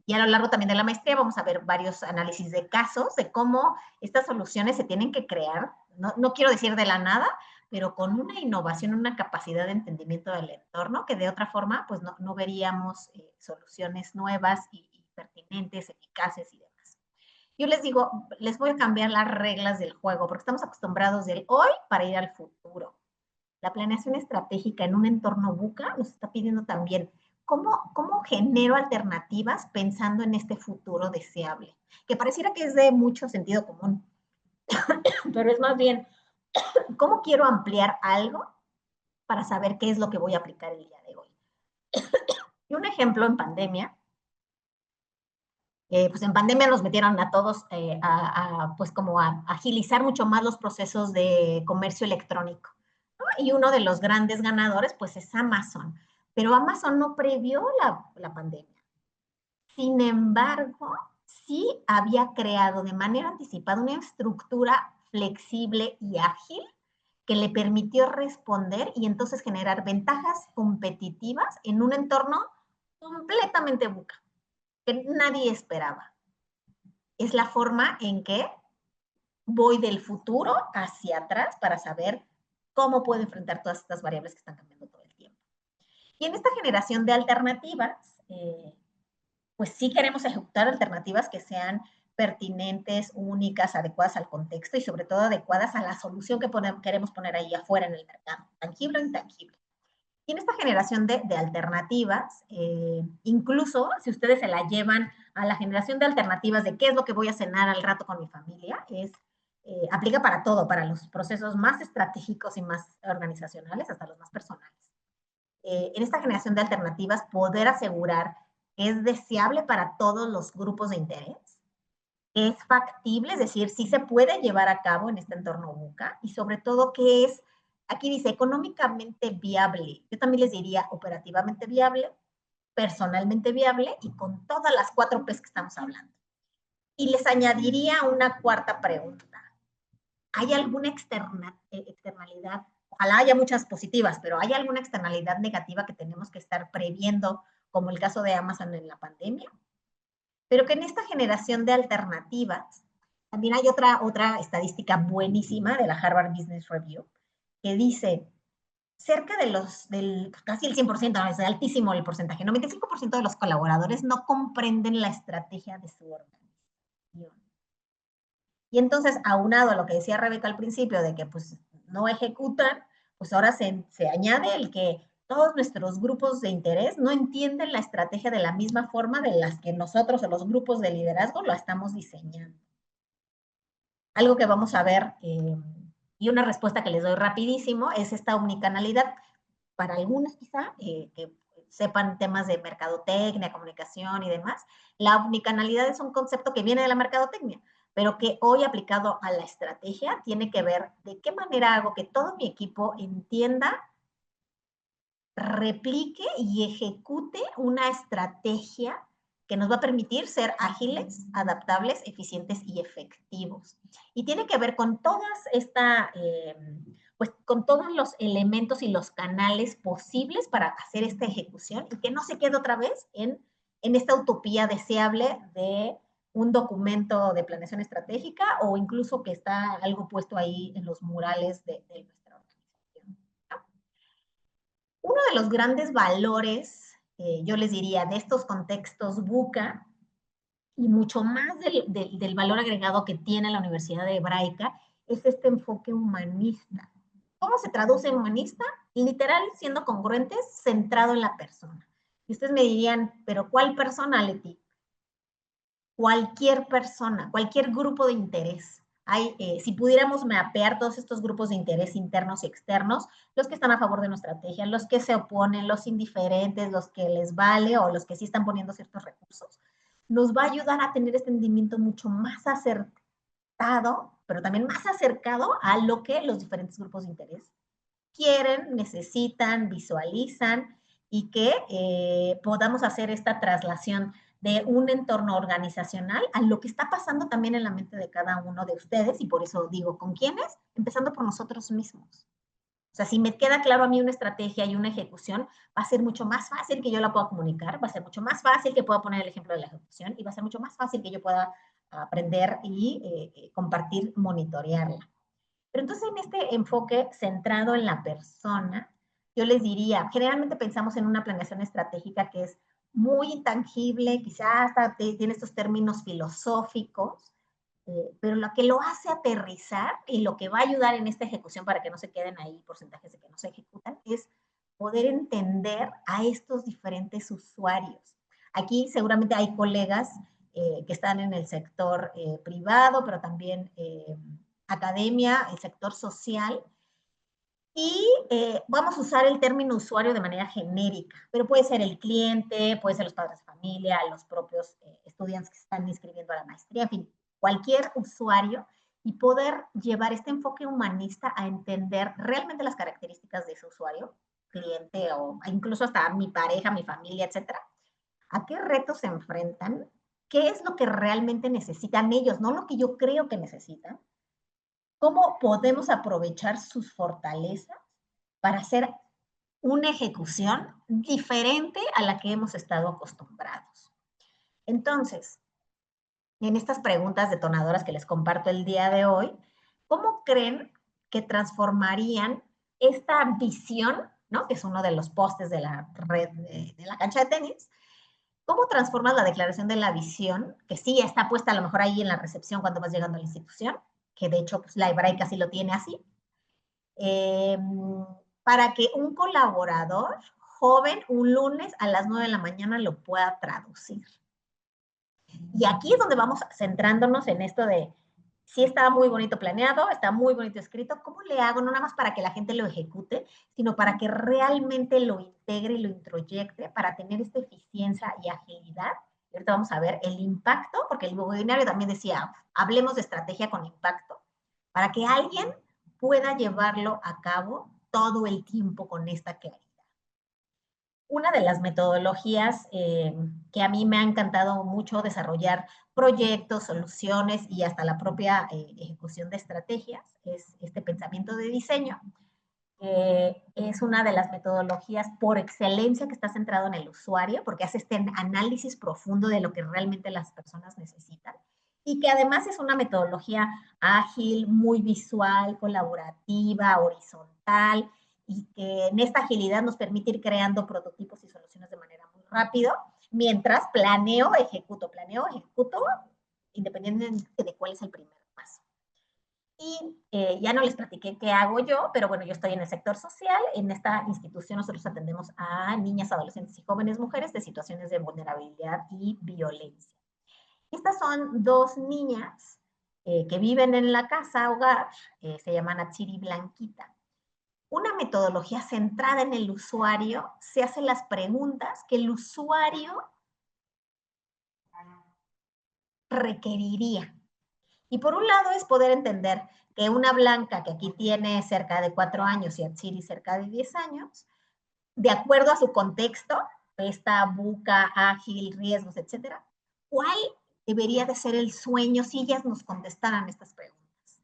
Y a lo largo también de la maestría vamos a ver varios análisis de casos de cómo estas soluciones se tienen que crear, no quiero decir de la nada, pero con una innovación, una capacidad de entendimiento del entorno que de otra forma pues no veríamos soluciones nuevas y pertinentes, eficaces y demás. Yo les digo, les voy a cambiar las reglas del juego porque estamos acostumbrados del hoy para ir al futuro. La planeación estratégica en un entorno buca nos está pidiendo también cómo genero alternativas pensando en este futuro deseable, que pareciera que es de mucho sentido común, pero es más bien cómo quiero ampliar algo para saber qué es lo que voy a aplicar el día de hoy. Y un ejemplo en pandemia, pues en pandemia nos metieron a todos pues como a agilizar mucho más los procesos de comercio electrónico. Y uno de los grandes ganadores, pues es Amazon. Pero Amazon no previó la pandemia. Sin embargo, sí había creado de manera anticipada una estructura flexible y ágil que le permitió responder y entonces generar ventajas competitivas en un entorno completamente buca, que nadie esperaba. Es la forma en que voy del futuro hacia atrás para saber cómo puedo enfrentar todas estas variables que están cambiando todo el tiempo. Y en esta generación de alternativas, pues sí queremos ejecutar alternativas que sean pertinentes, únicas, adecuadas al contexto y sobre todo adecuadas a la solución que queremos poner ahí afuera en el mercado, tangible o intangible. Y en esta generación de alternativas, incluso si ustedes se la llevan a la generación de alternativas de qué es lo que voy a cenar al rato con mi familia, aplica para todo, para los procesos más estratégicos y más organizacionales, hasta los más personales. En esta generación de alternativas, poder asegurar que es deseable para todos los grupos de interés, que es factible, es decir, sí se puede llevar a cabo en este entorno buca, y sobre todo que es, aquí dice, económicamente viable. Yo también les diría operativamente viable, personalmente viable y con todas las 4 P's que estamos hablando. Y les añadiría una cuarta pregunta. ¿Hay alguna externalidad? Ojalá haya muchas positivas, pero ¿hay alguna externalidad negativa que tenemos que estar previendo, como el caso de Amazon en la pandemia? Pero que en esta generación de alternativas, también hay otra estadística buenísima de la Harvard Business Review, que dice, cerca del casi el 100%, es altísimo el porcentaje, 95% de los colaboradores no comprenden la estrategia de su organización. Y entonces, aunado a lo que decía Rebeca al principio, de que pues no ejecutan, pues ahora se añade el que todos nuestros grupos de interés no entienden la estrategia de la misma forma de las que nosotros o los grupos de liderazgo lo estamos diseñando. Algo que vamos a ver, y una respuesta que les doy rapidísimo, es esta omnicanalidad. Para algunos quizá, que sepan temas de mercadotecnia, comunicación y demás, la omnicanalidad es un concepto que viene de la mercadotecnia, pero que hoy aplicado a la estrategia tiene que ver de qué manera hago que todo mi equipo entienda, replique y ejecute una estrategia que nos va a permitir ser ágiles, adaptables, eficientes y efectivos. Y tiene que ver con pues con todos los elementos y los canales posibles para hacer esta ejecución y que no se quede otra vez en esta utopía deseable de un documento de planeación estratégica o incluso que está algo puesto ahí en los murales de nuestra organización. Uno de los grandes valores yo les diría, de estos contextos buca, y mucho más del valor agregado que tiene la Universidad Hebraica, es este enfoque humanista. ¿Cómo se traduce en humanista? Literal, siendo congruentes, centrado en la persona. Y ustedes me dirían, ¿pero cuál persona, Leti? Cualquier persona, cualquier grupo de interés. Si pudiéramos mapear todos estos grupos de interés internos y externos, los que están a favor de nuestra estrategia, los que se oponen, los indiferentes, los que les vale o los que sí están poniendo ciertos recursos, nos va a ayudar a tener este entendimiento mucho más acertado, pero también más acercado a lo que los diferentes grupos de interés quieren, necesitan, visualizan, y que podamos hacer esta traslación de un entorno organizacional a lo que está pasando también en la mente de cada uno de ustedes, y por eso digo, ¿con quiénes? Empezando por nosotros mismos. O sea, si me queda claro a mí una estrategia y una ejecución, va a ser mucho más fácil que yo la pueda comunicar, va a ser mucho más fácil que pueda poner el ejemplo de la ejecución, y va a ser mucho más fácil que yo pueda aprender y compartir, monitorearla. Pero entonces en este enfoque centrado en la persona, yo les diría, generalmente pensamos en una planeación estratégica que es muy intangible, quizás hasta tiene estos términos filosóficos, pero lo que lo hace aterrizar y lo que va a ayudar en esta ejecución para que no se queden ahí porcentajes de que no se ejecutan, es poder entender a estos diferentes usuarios. Aquí seguramente hay colegas que están en el sector privado, pero también academia, el sector social, y vamos a usar el término usuario de manera genérica, pero puede ser el cliente, puede ser los padres de familia, los propios estudiantes que se están inscribiendo a la maestría, en fin, cualquier usuario, y poder llevar este enfoque humanista a entender realmente las características de ese usuario, cliente o incluso hasta mi pareja, mi familia, etcétera. ¿A qué retos se enfrentan? ¿Qué es lo que realmente necesitan ellos? No lo que yo creo que necesitan. ¿Cómo podemos aprovechar sus fortalezas para hacer una ejecución diferente a la que hemos estado acostumbrados? Entonces, en estas preguntas detonadoras que les comparto el día de hoy, ¿cómo creen que transformarían esta visión, ¿no? Que es uno de los postes de la red de la cancha de tenis? ¿Cómo transformas la declaración de la visión, que sí está puesta a lo mejor ahí en la recepción cuando vas llegando a la institución, que de hecho pues, la Hebraica sí lo tiene así, para que un colaborador joven un lunes a las 9 de la mañana lo pueda traducir? Y aquí es donde vamos centrándonos en esto de, sí está muy bonito planeado, está muy bonito escrito, ¿cómo le hago? No nada más para que la gente lo ejecute, sino para que realmente lo integre y lo introyecte para tener esta eficiencia y agilidad. Y ahorita vamos a ver el impacto, porque el webinario también decía, hablemos de estrategia con impacto, para que alguien pueda llevarlo a cabo todo el tiempo con esta claridad. Una de las metodologías que a mí me ha encantado mucho desarrollar proyectos, soluciones y hasta la propia ejecución de estrategias es este pensamiento de diseño. Es una de las metodologías por excelencia que está centrado en el usuario, porque hace este análisis profundo de lo que realmente las personas necesitan, y que además es una metodología ágil, muy visual, colaborativa, horizontal, y que en esta agilidad nos permite ir creando prototipos y soluciones de manera muy rápido, mientras planeo, ejecuto, independientemente de cuál es el primer paso. Y ya no les platiqué qué hago yo, pero bueno, yo estoy en el sector social. En esta institución nosotros atendemos a niñas, adolescentes y jóvenes mujeres de situaciones de vulnerabilidad y violencia. Estas son dos niñas que viven en la casa hogar, se llaman Atsiri y Blanquita. Una metodología centrada en el usuario, se hacen las preguntas que el usuario requeriría. Y por un lado es poder entender que una Blanca que aquí tiene cerca de 4 años y Atsiri cerca de 10 años, de acuerdo a su contexto, esta buca, ágil, riesgos, etcétera, ¿cuál debería de ser el sueño si ellas nos contestaran estas preguntas?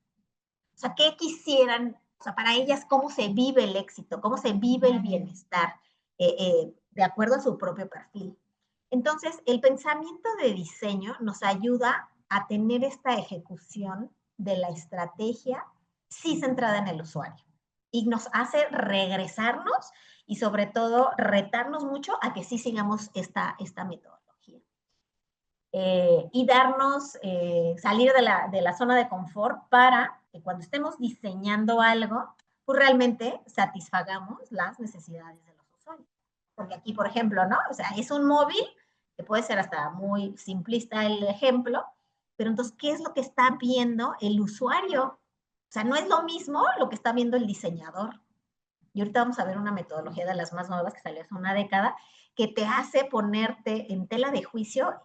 O sea, ¿qué quisieran? O sea, para ellas, ¿cómo se vive el éxito? ¿Cómo se vive el bienestar? De acuerdo a su propio perfil. Entonces, el pensamiento de diseño nos ayuda a tener esta ejecución de la estrategia sí centrada en el usuario. y nos hace regresarnos y sobre todo retarnos mucho a que sí sigamos esta metodología. Y darnos, salir de la zona de confort para que cuando estemos diseñando algo, pues realmente satisfagamos las necesidades de los usuarios. Porque aquí, por ejemplo, ¿no? O sea, es un móvil, que puede ser hasta muy simplista el ejemplo, pero entonces, ¿qué es lo que está viendo el usuario? O sea, no es lo mismo lo que está viendo el diseñador. Y ahorita vamos a ver una metodología de las más nuevas que salió hace una década, que te hace ponerte en tela de juicio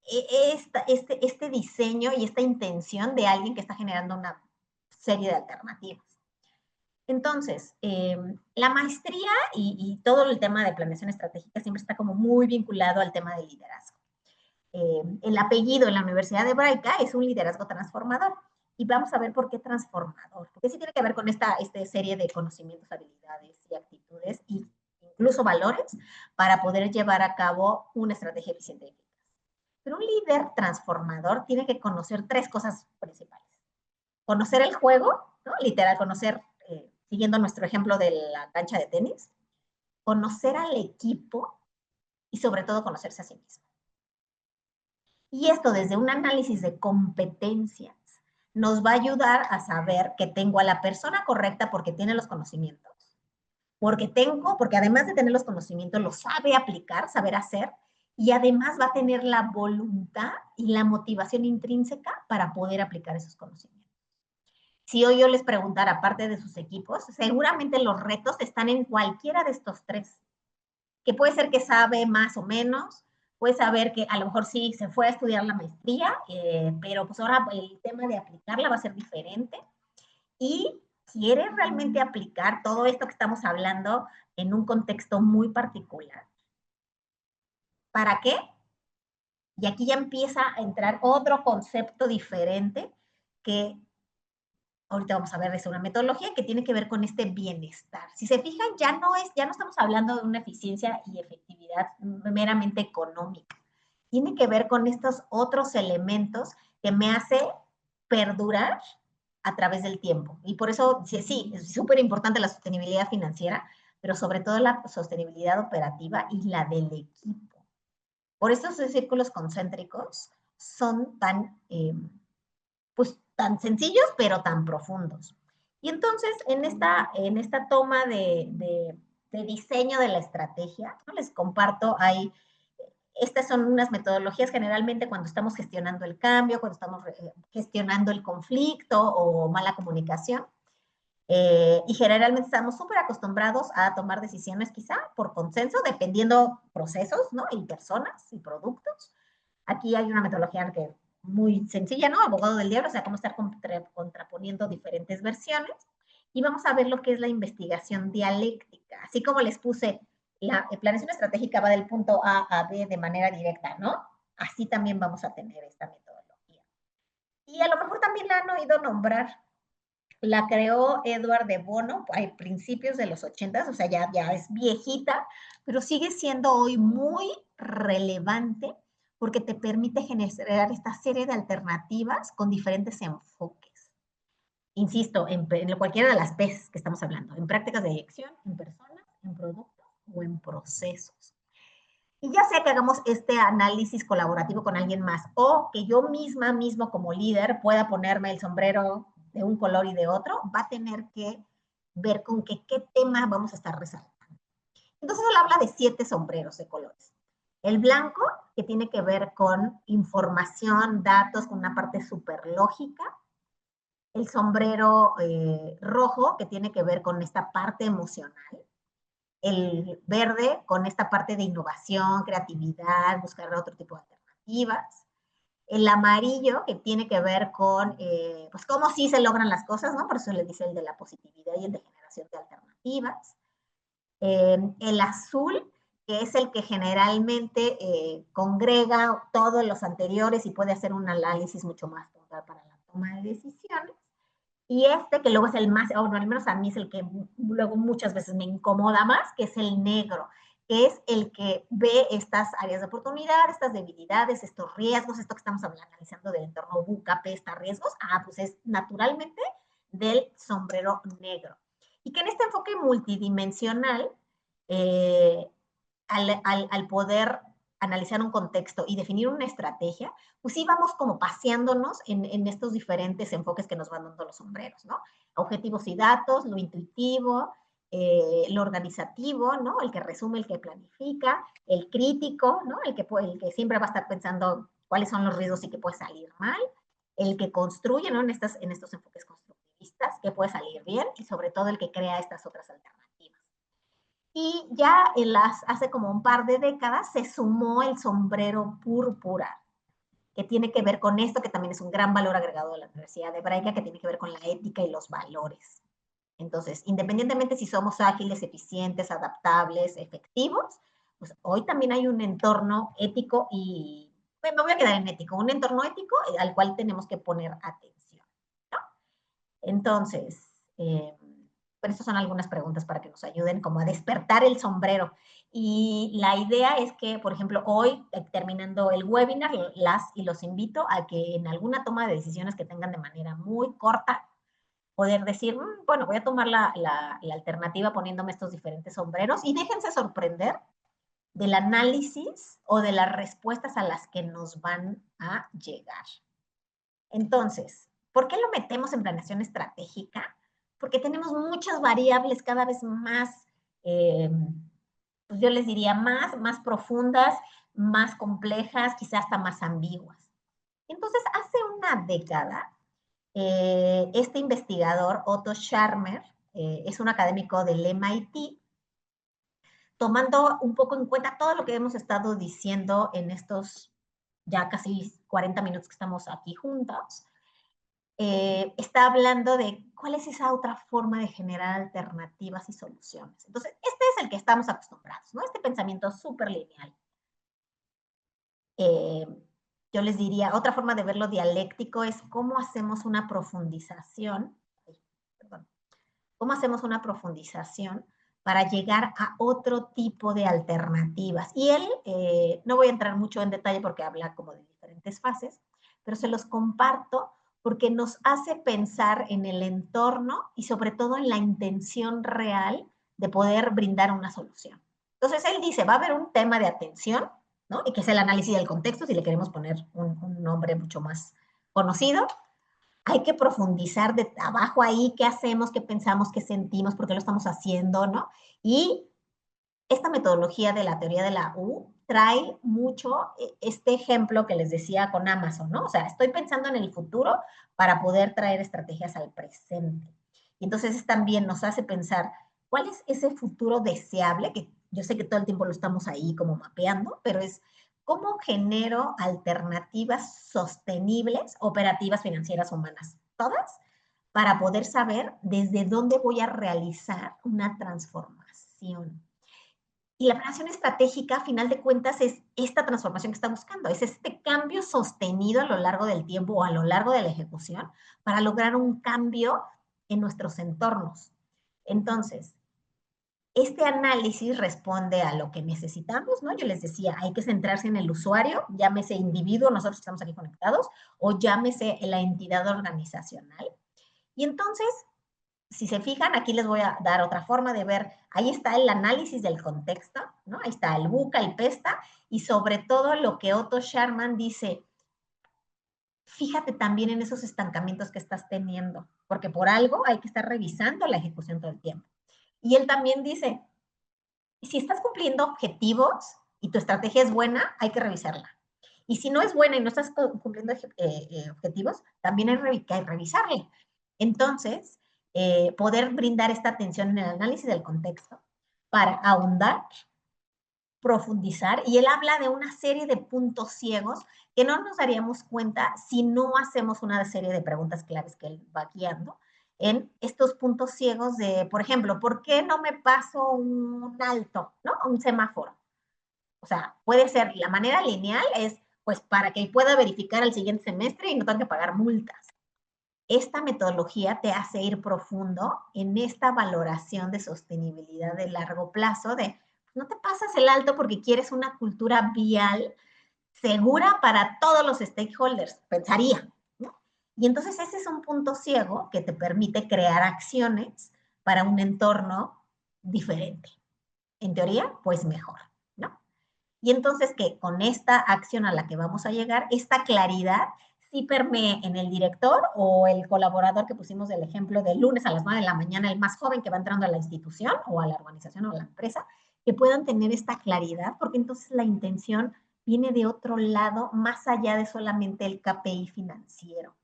este diseño y esta intención de alguien que está generando una serie de alternativas. Entonces, la maestría y todo el tema de planeación estratégica siempre está como muy vinculado al tema del liderazgo. El apellido en la Universidad de Hebraica es un liderazgo transformador. Y vamos a ver por qué transformador. Porque sí tiene que ver con esta serie de conocimientos, habilidades y actitudes, e incluso valores, para poder llevar a cabo una estrategia eficiente y eficaz. Pero un líder transformador tiene que conocer 3 cosas principales. Conocer el juego, ¿no? Literal, conocer, siguiendo nuestro ejemplo de la cancha de tenis, conocer al equipo y sobre todo conocerse a sí mismo. Y esto desde un análisis de competencias nos va a ayudar a saber que tengo a la persona correcta porque tiene los conocimientos, porque además de tener los conocimientos, lo sabe aplicar, saber hacer, y además va a tener la voluntad y la motivación intrínseca para poder aplicar esos conocimientos. Si hoy yo les preguntara, aparte de sus equipos, seguramente los retos están en cualquiera de estos 3, que puede ser que sabe más o menos, puede saber que a lo mejor sí se fue a estudiar la maestría, pero pues ahora el tema de aplicarla va a ser diferente, y quiere realmente aplicar todo esto que estamos hablando en un contexto muy particular. ¿Para qué? Y aquí ya empieza a entrar otro concepto diferente que ahorita vamos a ver, es una metodología que tiene que ver con este bienestar. Si se fijan, ya no estamos hablando de una eficiencia y efectividad meramente económica. Tiene que ver con estos otros elementos que me hace perdurar a través del tiempo. Y por eso, sí, es súper importante la sostenibilidad financiera, pero sobre todo la sostenibilidad operativa y la del equipo. Por eso esos círculos concéntricos son tan sencillos, pero tan profundos. Y entonces, en esta toma de diseño de la estrategia, ¿no? Les comparto ahí, estas son unas metodologías generalmente cuando estamos gestionando el cambio, cuando estamos gestionando el conflicto o mala comunicación. Y generalmente estamos súper acostumbrados a tomar decisiones quizá por consenso, dependiendo procesos, ¿no? Y personas y productos. Aquí hay una metodología que muy sencilla, ¿no? Abogado del diablo, o sea, cómo estar contraponiendo diferentes versiones. Y vamos a ver lo que es la investigación dialéctica. Así como les puse, la planeación estratégica va del punto A a B de manera directa, ¿no? Así también vamos a tener esta metodología. Y a lo mejor también la han oído nombrar. La creó Edward de Bono a principios de los 80s, o sea, ya es viejita, pero sigue siendo hoy muy relevante porque te permite generar esta serie de alternativas con diferentes enfoques. Insisto, en cualquiera de las P's que estamos hablando, en prácticas de dirección, en personas, en productos o en procesos. Y ya sea que hagamos este análisis colaborativo con alguien más o que yo mismo como líder pueda ponerme el sombrero de un color y de otro, va a tener que ver con qué tema vamos a estar resaltando. Entonces él habla de 7 sombreros de colores. El blanco, que tiene que ver con información, datos, con una parte súper lógica. El sombrero rojo, que tiene que ver con esta parte emocional. El verde, con esta parte de innovación, creatividad, buscar otro tipo de alternativas. El amarillo, que tiene que ver con, pues, cómo sí se logran las cosas, ¿no? Por eso le dice el de la positividad y el de generación de alternativas. El azul, que es el que generalmente congrega todos los anteriores y puede hacer un análisis mucho más puntual para la toma de decisiones. Y que luego es el más, o no, al menos a mí es el que luego muchas veces me incomoda más, que es el negro, que es el que ve estas áreas de oportunidad, estas debilidades, estos riesgos, esto que estamos analizando del entorno VUCA, PESTA, riesgos, pues es naturalmente del sombrero negro. Y que en este enfoque multidimensional, al poder analizar un contexto y definir una estrategia, pues sí vamos como paseándonos en estos diferentes enfoques que nos van dando los sombreros, ¿no? Objetivos y datos, lo intuitivo, lo organizativo, ¿no? El que resume, el que planifica, el crítico, ¿no? El que siempre va a estar pensando cuáles son los riesgos y qué puede salir mal, el que construye, ¿no? En estos enfoques constructivistas, qué puede salir bien, y sobre todo el que crea estas otras alternativas. Y ya hace como un par de décadas se sumó el sombrero púrpura, que tiene que ver con esto, que también es un gran valor agregado de la Universidad de Hebraica, que tiene que ver con la ética y los valores. Entonces, independientemente si somos ágiles, eficientes, adaptables, efectivos, pues hoy también hay un entorno ético y, bueno, me voy a quedar en ético, un entorno ético al cual tenemos que poner atención, ¿no? Entonces, pero estas son algunas preguntas para que nos ayuden como a despertar el sombrero. Y la idea es que, por ejemplo, hoy, terminando el webinar, los invito a que en alguna toma de decisiones que tengan de manera muy corta, poder decir, bueno, voy a tomar la alternativa poniéndome estos diferentes sombreros y déjense sorprender del análisis o de las respuestas a las que nos van a llegar. Entonces, ¿por qué lo metemos en planeación estratégica? Porque tenemos muchas variables cada vez más, pues yo les diría más profundas, más complejas, quizás hasta más ambiguas. Entonces, hace una década, este investigador, Otto Scharmer, es un académico del MIT, tomando un poco en cuenta todo lo que hemos estado diciendo en estos ya casi 40 minutos que estamos aquí juntos, está hablando de cuál es esa otra forma de generar alternativas y soluciones. Entonces, este es el que estamos acostumbrados, ¿no? Este pensamiento súper lineal. Yo les diría, otra forma de verlo dialéctico es cómo hacemos una profundización, cómo hacemos una profundización para llegar a otro tipo de alternativas. Y él, no voy a entrar mucho en detalle porque habla como de diferentes fases, pero se los comparto porque nos hace pensar en el entorno y sobre todo en la intención real de poder brindar una solución. Entonces él dice, va a haber un tema de atención, ¿no? Y que es el análisis del contexto, si le queremos poner un nombre mucho más conocido. Hay que profundizar de abajo ahí, qué hacemos, qué pensamos, qué sentimos, por qué lo estamos haciendo, ¿no? Y esta metodología de la teoría de la U trae mucho este ejemplo que les decía con Amazon, ¿no? O sea, estoy pensando en el futuro para poder traer estrategias al presente. Y entonces también nos hace pensar, ¿cuál es ese futuro deseable? Que yo sé que todo el tiempo lo estamos ahí como mapeando, pero es cómo genero alternativas sostenibles, operativas, financieras, humanas, todas, para poder saber desde dónde voy a realizar una transformación. Y la planeación estratégica, a final de cuentas, es esta transformación que está buscando, es este cambio sostenido a lo largo del tiempo o a lo largo de la ejecución para lograr un cambio en nuestros entornos. Entonces, este análisis responde a lo que necesitamos, ¿no? Yo les decía, hay que centrarse en el usuario, llámese individuo, nosotros estamos aquí conectados, o llámese la entidad organizacional. Y entonces, si se fijan, aquí les voy a dar otra forma de ver, ahí está el análisis del contexto, ¿no? Ahí está el BUCA, el PESTA, y sobre todo lo que Otto Scharmer dice, fíjate también en esos estancamientos que estás teniendo, porque por algo hay que estar revisando la ejecución todo el tiempo. Y él también dice, si estás cumpliendo objetivos y tu estrategia es buena, hay que revisarla. Y si no es buena y no estás cumpliendo objetivos, también hay que revisarla. Entonces, poder brindar esta atención en el análisis del contexto para ahondar, profundizar, y él habla de una serie de puntos ciegos que no nos daríamos cuenta si no hacemos una serie de preguntas claves que él va guiando en estos puntos ciegos de, por ejemplo, ¿por qué no me paso un alto, ¿no? Un semáforo. O sea, puede ser, la manera lineal es, pues, para que pueda verificar el siguiente semestre y no tenga que pagar multas. Esta metodología te hace ir profundo en esta valoración de sostenibilidad de largo plazo, de no te pasas el alto porque quieres una cultura vial segura para todos los stakeholders, pensaría, ¿no? Y entonces ese es un punto ciego que te permite crear acciones para un entorno diferente. En teoría, pues mejor, ¿no? Y entonces que con esta acción a la que vamos a llegar, esta claridad sí permee en el director o el colaborador que pusimos el ejemplo del lunes a las 9 de la mañana, el más joven que va entrando a la institución o a la organización o a la empresa, que puedan tener esta claridad, porque entonces la intención viene de otro lado, más allá de solamente el KPI financiero.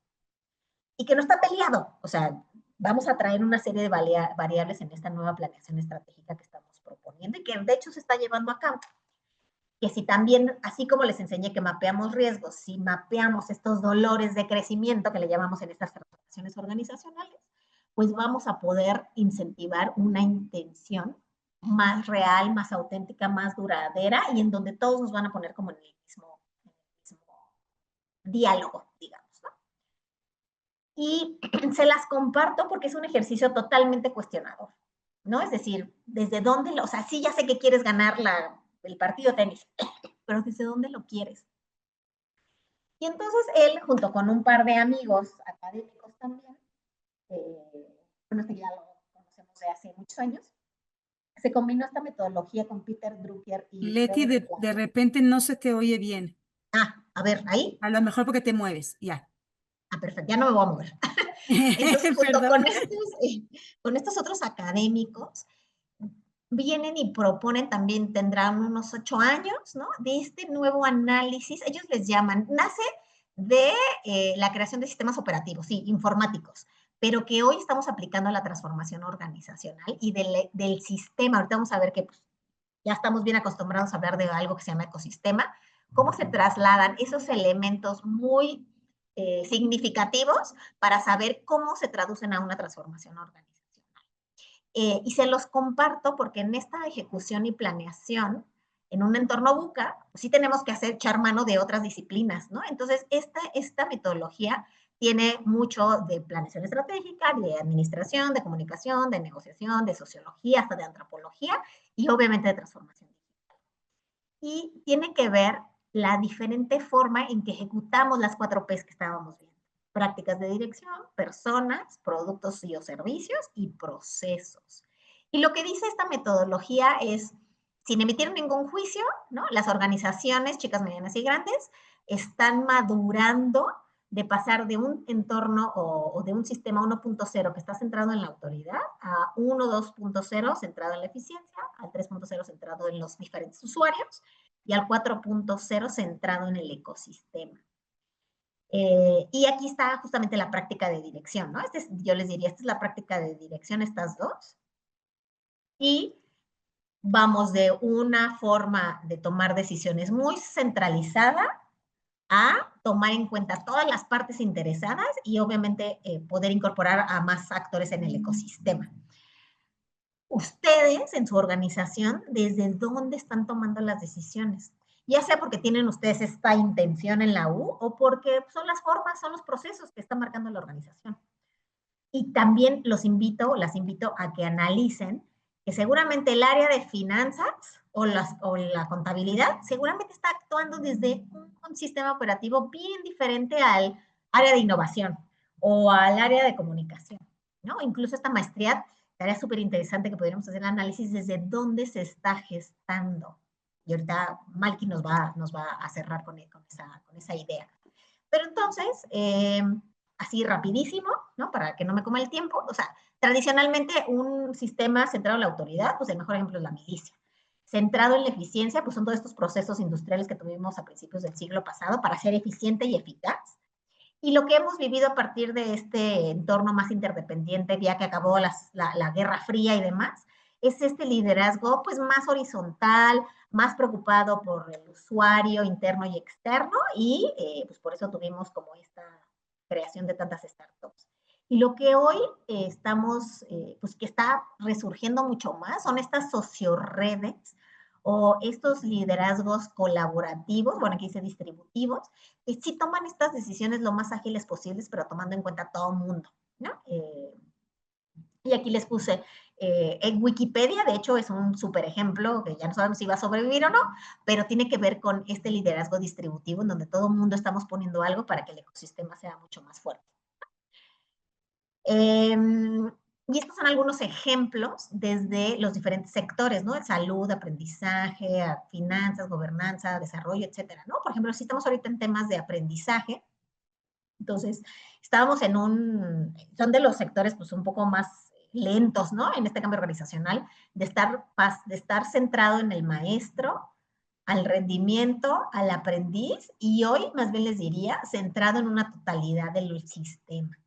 Y que no está peleado, o sea, vamos a traer una serie de variables en esta nueva planeación estratégica que estamos proponiendo y que de hecho se está llevando a cabo. Que si también, así como les enseñé que mapeamos riesgos, si mapeamos estos dolores de crecimiento que le llamamos en estas transformaciones organizacionales, pues vamos a poder incentivar una intención más real, más auténtica, más duradera y en donde todos nos van a poner como en el mismo diálogo, digamos, ¿no? Y se las comparto porque es un ejercicio totalmente cuestionador, ¿no? Es decir, desde dónde, o sea, sí ya sé que quieres ganar el partido de tenis, pero ¿desde dónde lo quieres? Y entonces él, junto con un par de amigos académicos también, bueno, que ya lo conocemos de hace muchos años, se combinó esta metodología con Peter Drucker y Leti, de repente no se te oye bien. A ver, ahí. A lo mejor porque te mueves, ya. Perfecto, ya no me voy a mover. Entonces, junto Perdón. con estos otros académicos, vienen y proponen también, tendrán unos 8 años, ¿no? De este nuevo análisis, ellos les llaman, nace de la creación de sistemas operativos, sí, informáticos, pero que hoy estamos aplicando a la transformación organizacional y del sistema. Ahorita vamos a ver que pues, ya estamos bien acostumbrados a hablar de algo que se llama ecosistema, cómo se trasladan esos elementos muy significativos para saber cómo se traducen a una transformación organizacional. Y se los comparto porque en esta ejecución y planeación, en un entorno VUCA, pues sí tenemos que echar mano de otras disciplinas, ¿no? Entonces, esta metodología tiene mucho de planeación estratégica, de administración, de comunicación, de negociación, de sociología, hasta de antropología y obviamente de transformación digital. Y tiene que ver la diferente forma en que ejecutamos las 4 P's que estábamos viendo. Prácticas de dirección, personas, productos y o servicios y procesos. Y lo que dice esta metodología es, sin emitir ningún juicio, ¿no? Las organizaciones, chicas, medianas y grandes, están madurando de pasar de un entorno o de un sistema 1.0 que está centrado en la autoridad a 1.2.0 centrado en la eficiencia, al 3.0 centrado en los diferentes usuarios y al 4.0 centrado en el ecosistema. Y aquí está justamente la práctica de dirección, ¿no? Yo les diría, esta es la práctica de dirección, estas dos. Y vamos de una forma de tomar decisiones muy centralizada a tomar en cuenta todas las partes interesadas y obviamente poder incorporar a más actores en el ecosistema. Ustedes en su organización, ¿desde dónde están tomando las decisiones? Ya sea porque tienen ustedes esta intención en la U o porque son las formas, son los procesos que están marcando la organización. Y también las invito a que analicen que seguramente el área de finanzas o la contabilidad seguramente está actuando desde un sistema operativo bien diferente al área de innovación o al área de comunicación, ¿no? Incluso esta maestría estaría súper interesante que pudiéramos hacer el análisis desde dónde se está gestando. Y ahorita Malky nos va a cerrar con esa idea. Pero entonces, así rapidísimo, ¿no? Para que no me coma el tiempo. O sea, tradicionalmente un sistema centrado en la autoridad, pues el mejor ejemplo es la milicia. Centrado en la eficiencia, pues son todos estos procesos industriales que tuvimos a principios del siglo pasado para ser eficiente y eficaz. Y lo que hemos vivido a partir de este entorno más interdependiente, ya que acabó la Guerra Fría y demás, es este liderazgo pues más horizontal, más preocupado por el usuario interno y externo, y pues por eso tuvimos como esta creación de tantas startups. Y lo que hoy estamos, pues que está resurgiendo mucho más, son estas socioredes o estos liderazgos colaborativos, bueno, aquí dice distributivos, que sí toman estas decisiones lo más ágiles posibles, pero tomando en cuenta a todo el mundo, ¿no? Y aquí les puse en Wikipedia, de hecho es un súper ejemplo, que ya no sabemos si va a sobrevivir o no, pero tiene que ver con este liderazgo distributivo en donde todo el mundo estamos poniendo algo para que el ecosistema sea mucho más fuerte. Y estos son algunos ejemplos desde los diferentes sectores, ¿no? Salud, aprendizaje, finanzas, gobernanza, desarrollo, etcétera, ¿no? Por ejemplo, si estamos ahorita en temas de aprendizaje, entonces estábamos son de los sectores pues un poco más lentos, ¿no? En este cambio organizacional, de estar centrado en el maestro, al rendimiento, al aprendiz, y hoy más bien les diría, centrado en una totalidad del sistema.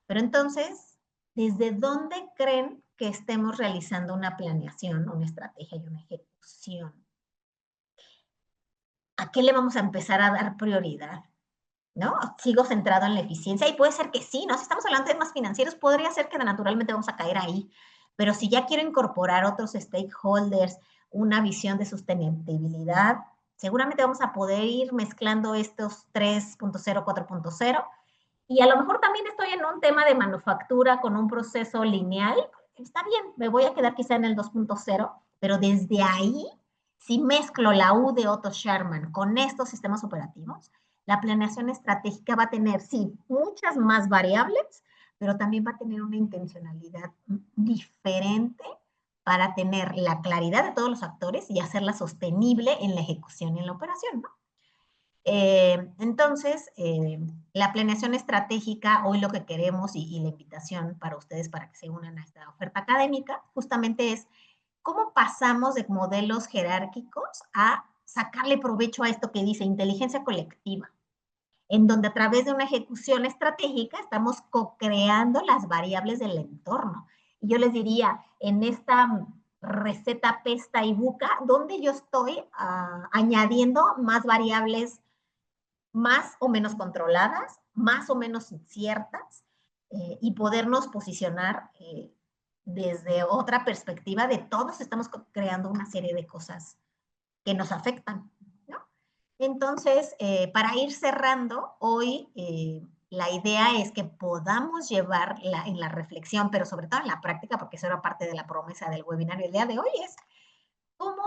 Pero entonces, ¿desde dónde creen que estemos realizando una planeación, una estrategia y una ejecución? ¿A qué le vamos a empezar a dar prioridad? ¿No? Sigo centrado en la eficiencia y puede ser que sí, ¿no? Si estamos hablando de temas financieros, podría ser que naturalmente vamos a caer ahí. Pero si ya quiero incorporar otros stakeholders, una visión de sostenibilidad, seguramente vamos a poder ir mezclando estos 3.0, 4.0. Y a lo mejor también estoy en un tema de manufactura con un proceso lineal. Está bien, me voy a quedar quizá en el 2.0, pero desde ahí, si mezclo la U de Otto Sharman con estos sistemas operativos, la planeación estratégica va a tener, sí, muchas más variables, pero también va a tener una intencionalidad diferente para tener la claridad de todos los actores y hacerla sostenible en la ejecución y en la operación, ¿no? Entonces, la planeación estratégica, hoy lo que queremos y la invitación para ustedes para que se unan a esta oferta académica, justamente es cómo pasamos de modelos jerárquicos a sacarle provecho a esto que dice inteligencia colectiva, en donde a través de una ejecución estratégica estamos co-creando las variables del entorno. Y yo les diría, en esta receta pesta y buca, donde yo estoy añadiendo más variables más o menos controladas, más o menos inciertas, y podernos posicionar desde otra perspectiva de todos estamos creando una serie de cosas que nos afectan, ¿no? Entonces, para ir cerrando, hoy la idea es que podamos llevar en la reflexión, pero sobre todo en la práctica, porque eso era parte de la promesa del webinario el día de hoy, es cómo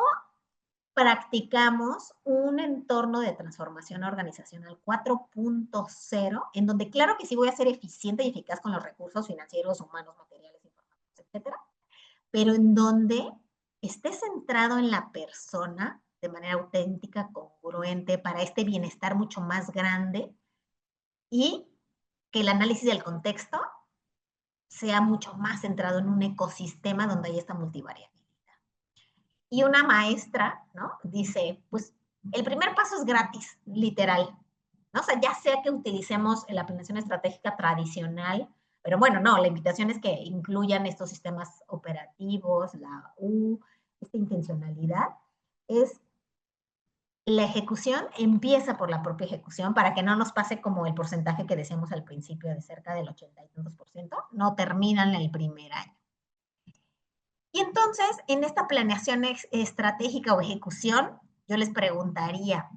practicamos un entorno de transformación organizacional 4.0, en donde claro que sí voy a ser eficiente y eficaz con los recursos financieros, humanos, materiales, informáticos, etcétera, pero en donde esté centrado en la persona de manera auténtica, congruente, para este bienestar mucho más grande, y que el análisis del contexto sea mucho más centrado en un ecosistema donde hay esta multivariabilidad. Y una maestra, ¿no? Dice, pues el primer paso es gratis, literal, ¿no? O sea, ya sea que utilicemos la planeación estratégica tradicional, pero bueno, no, la invitación es que incluyan estos sistemas operativos, la U, esta intencionalidad, es la ejecución empieza por la propia ejecución para que no nos pase como el porcentaje que decíamos al principio de cerca del 80 y tantos %, no terminan el primer año. Y entonces, en esta planeación estratégica o ejecución, yo les preguntaría,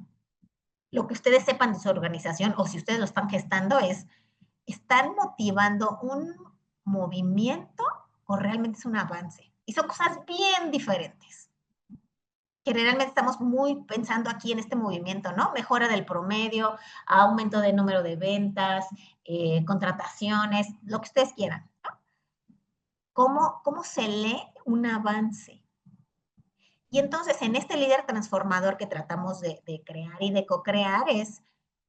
lo que ustedes sepan de su organización o si ustedes lo están gestando es, ¿están motivando un movimiento o realmente es un avance? Y son cosas bien diferentes. Generalmente estamos muy pensando aquí en este movimiento, ¿no? Mejora del promedio, aumento de número de ventas, contrataciones, lo que ustedes quieran, ¿no? ¿Cómo se lee un avance? Y entonces, en este líder transformador que tratamos de crear y de co-crear es,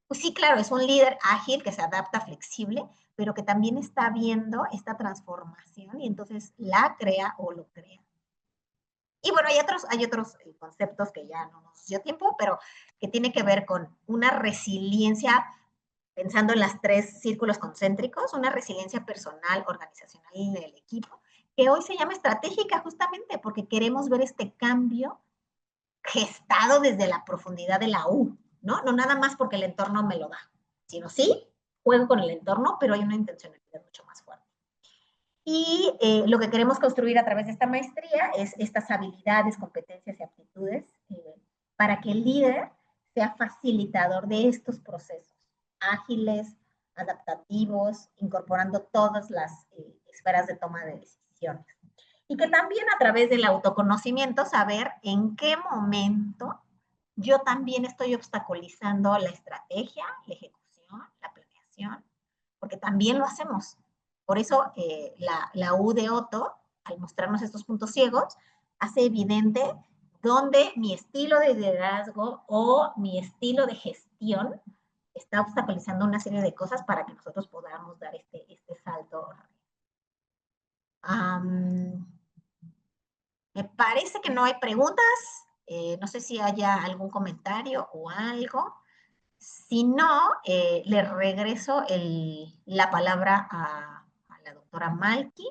pues sí, claro, es un líder ágil que se adapta, flexible, pero que también está viendo esta transformación y entonces la crea o lo crea. Y bueno, hay otros conceptos que ya no nos dio tiempo, pero que tiene que ver con una resiliencia, pensando en las 3 círculos concéntricos, una resiliencia personal, organizacional y del equipo, que hoy se llama estratégica justamente porque queremos ver este cambio gestado desde la profundidad de la U, ¿no? No nada más porque el entorno me lo da, sino sí, juego con el entorno, pero hay una intencionalidad mucho más fuerte. Y lo que queremos construir a través de esta maestría es estas habilidades, competencias y aptitudes para que el líder sea facilitador de estos procesos ágiles, adaptativos, incorporando todas las esferas de toma de decisiones. Y que también a través del autoconocimiento saber en qué momento yo también estoy obstaculizando la estrategia, la ejecución, la planeación, porque también lo hacemos. Por eso la U de Otto, al mostrarnos estos puntos ciegos, hace evidente dónde mi estilo de liderazgo o mi estilo de gestión está obstaculizando una serie de cosas para que nosotros podamos dar este salto. Me parece que no hay preguntas. No sé si haya algún comentario o algo. Si no, le regreso la palabra a la doctora Malky.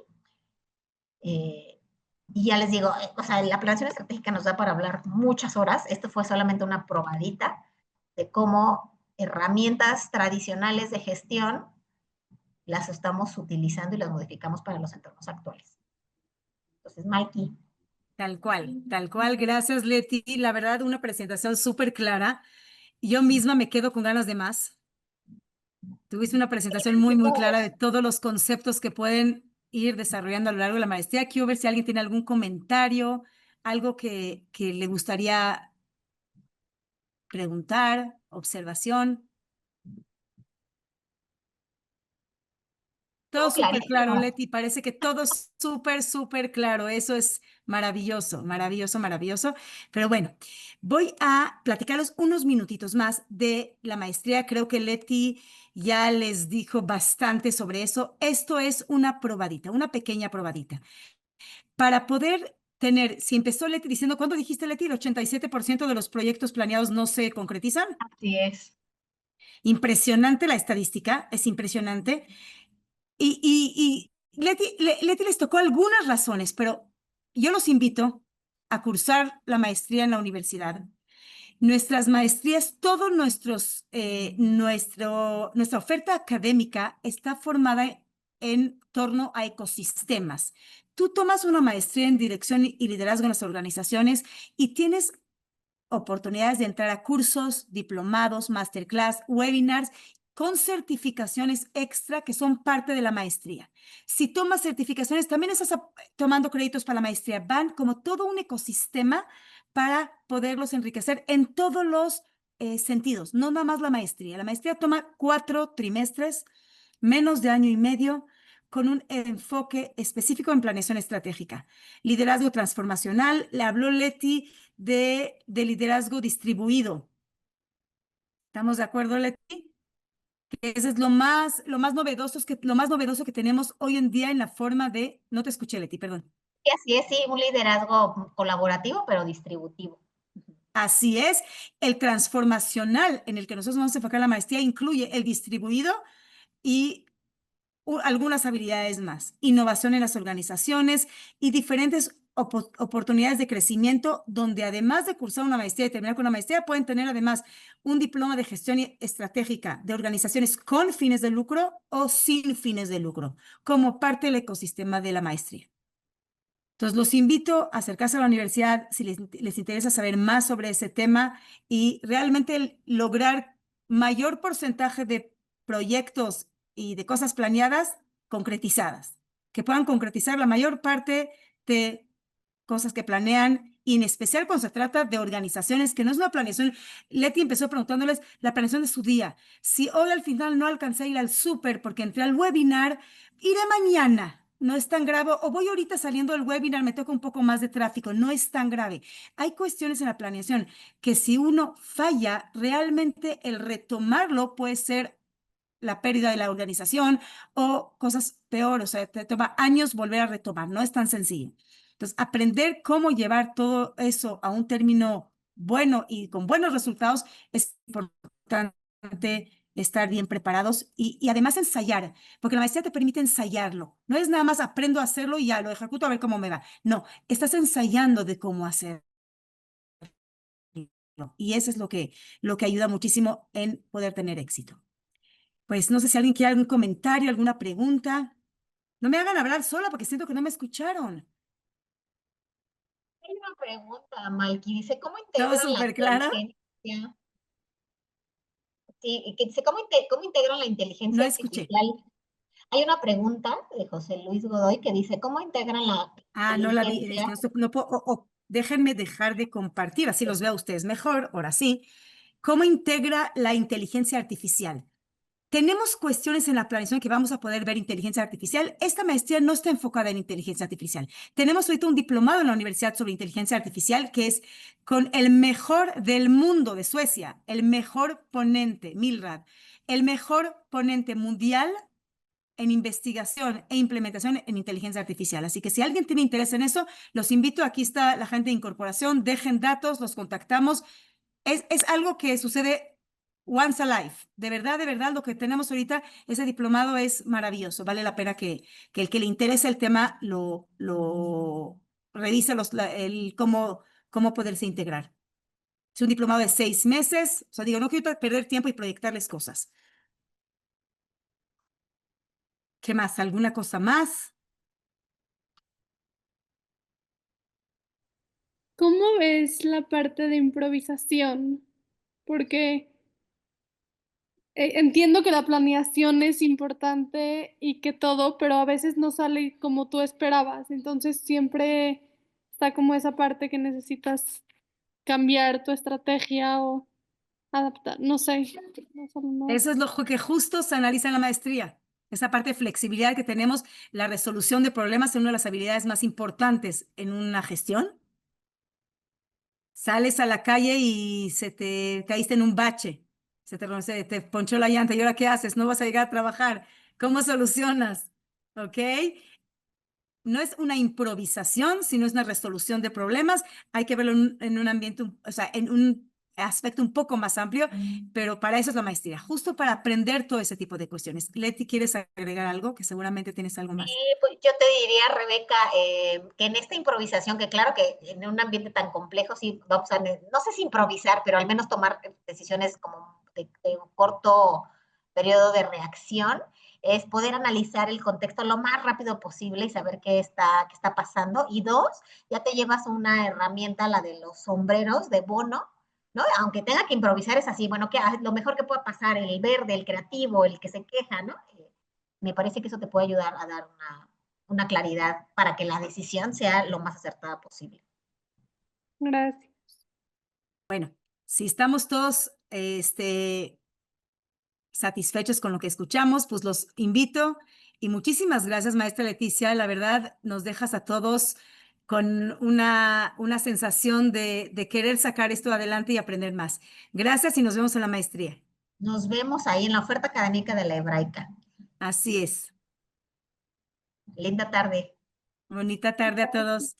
Y ya les digo, o sea, la planeación estratégica nos da para hablar muchas horas. Esto fue solamente una probadita de cómo herramientas tradicionales de gestión las estamos utilizando y las modificamos para los entornos actuales. Entonces, Malky. Tal cual, tal cual. Gracias, Leti. La verdad, una presentación súper clara. Yo misma me quedo con ganas de más. Tuviste una presentación muy, muy clara de todos los conceptos que pueden ir desarrollando a lo largo de la maestría. Quiero ver si alguien tiene algún comentario, algo que le gustaría preguntar, observación. Todo súper claro, Leti. Parece que todo es súper, súper claro. Eso es maravilloso, maravilloso, maravilloso. Pero bueno, voy a platicaros unos minutitos más de la maestría. Creo que Leti ya les dijo bastante sobre eso. Esto es una probadita, una pequeña probadita. Para poder tener, si empezó Leti diciendo, ¿cuánto dijiste, Leti? ¿El 87% de los proyectos planeados no se concretizan? Así es. Impresionante la estadística, es impresionante. Y Leti les tocó algunas razones, pero yo los invito a cursar la maestría en la universidad. Nuestras maestrías, nuestra oferta académica está formada en torno a ecosistemas. Tú tomas una maestría en dirección y liderazgo en las organizaciones y tienes oportunidades de entrar a cursos, diplomados, masterclass, webinars con certificaciones extra que son parte de la maestría. Si tomas certificaciones, también estás tomando créditos para la maestría. Van como todo un ecosistema para poderlos enriquecer en todos los sentidos, no nada más la maestría. La maestría toma 4 trimestres, menos de año y medio, con un enfoque específico en planeación estratégica. Liderazgo transformacional, le habló Leti de liderazgo distribuido. ¿Estamos de acuerdo, Leti? Que ese es lo más novedoso que tenemos hoy en día en la forma de... No te escuché, Leti, perdón. Sí, así es, sí, un liderazgo colaborativo, pero distributivo. Así es. El transformacional en el que nosotros vamos a enfocar la maestría incluye el distribuido y algunas habilidades más, innovación en las organizaciones y diferentes oportunidades de crecimiento, donde además de cursar una maestría y terminar con una maestría, pueden tener además un diploma de gestión estratégica de organizaciones con fines de lucro o sin fines de lucro, como parte del ecosistema de la maestría. Entonces, los invito a acercarse a la universidad si les interesa saber más sobre ese tema y realmente lograr mayor porcentaje de proyectos y de cosas planeadas concretizadas, que puedan concretizar la mayor parte de cosas que planean, y en especial cuando se trata de organizaciones, que no es una planeación. Leti empezó preguntándoles la planeación de su día. Si hoy al final no alcancé a ir al súper porque entré al webinar, iré mañana. No es tan grave, o voy ahorita saliendo del webinar, me toca un poco más de tráfico, no es tan grave. Hay cuestiones en la planeación que si uno falla, realmente el retomarlo puede ser la pérdida de la organización o cosas peores, o sea, te toma años volver a retomar, no es tan sencillo. Entonces, aprender cómo llevar todo eso a un término bueno y con buenos resultados es importante, estar bien preparados y además ensayar, porque la maestría te permite ensayarlo. No es nada más aprendo a hacerlo y ya lo ejecuto a ver cómo me va. No, estás ensayando de cómo hacerlo. Y eso es lo que ayuda muchísimo en poder tener éxito. Pues no sé si alguien quiere algún comentario, alguna pregunta. No me hagan hablar sola porque siento que no me escucharon. Hay una pregunta, Malky, dice, ¿cómo ¿Todo integran la súper clara? inteligencia? Sí, que dice, ¿cómo integran la inteligencia No escuché. artificial? Hay una pregunta de José Luis Godoy que dice, ¿cómo integran la No la vi. inteligencia? No puedo, déjenme dejar de compartir, así los veo a ustedes mejor. Ahora sí. ¿Cómo integra la inteligencia artificial? tenemos cuestiones en la planeación que vamos a poder ver inteligencia artificial. Esta maestría no está enfocada en inteligencia artificial. Tenemos ahorita un diplomado en la universidad sobre inteligencia artificial que es con el mejor del mundo de Suecia, el mejor ponente, Milrad, el mejor ponente mundial en investigación e implementación en inteligencia artificial. Así que si alguien tiene interés en eso, los invito. Aquí está la gente de incorporación. Dejen datos, los contactamos. Es algo que sucede once a life. De verdad, lo que tenemos ahorita, ese diplomado es maravilloso. Vale la pena que el que le interese el tema lo revise cómo poderse integrar. Es un diplomado de 6 meses. O sea, digo, no quiero perder tiempo y proyectarles cosas. ¿Qué más? ¿Alguna cosa más? ¿Cómo ves la parte de improvisación? Porque entiendo que la planeación es importante y que todo, pero a veces no sale como tú esperabas. Entonces siempre está como esa parte que necesitas cambiar tu estrategia o adaptar. No sé. Eso es lo que justo se analiza en la maestría. Esa parte de flexibilidad que tenemos, la resolución de problemas es una de las habilidades más importantes en una gestión. Sales a la calle y te caíste en un bache, te ponchó la llanta, ¿y ahora qué haces? No vas a llegar a trabajar. ¿Cómo solucionas? ¿Ok? No es una improvisación, sino es una resolución de problemas. Hay que verlo en un ambiente, o sea, en un aspecto un poco más amplio, pero para eso es la maestría, justo para aprender todo ese tipo de cuestiones. Leti, ¿quieres agregar algo? Que seguramente tienes algo más. Pues yo te diría, Rebeca, que en esta improvisación, que claro que en un ambiente tan complejo, sí vamos a, no sé si improvisar, pero al menos tomar decisiones como de un corto periodo de reacción, es poder analizar el contexto lo más rápido posible y saber qué está pasando. Y dos, ya te llevas una herramienta, la de los sombreros de Bono, ¿no? Aunque tenga que improvisar, es así, bueno, lo mejor que pueda pasar, el verde, el creativo, el que se queja, ¿no? Me parece que eso te puede ayudar a dar una claridad para que la decisión sea lo más acertada posible. Gracias. Bueno, si estamos todos satisfechos con lo que escuchamos, pues los invito y muchísimas gracias, maestra Leticia. La verdad, nos dejas a todos con una sensación de querer sacar esto adelante y aprender más. Gracias y nos vemos en la maestría. Nos vemos ahí en la oferta académica de la Hebraica. Así es. Linda tarde. Bonita tarde a todos.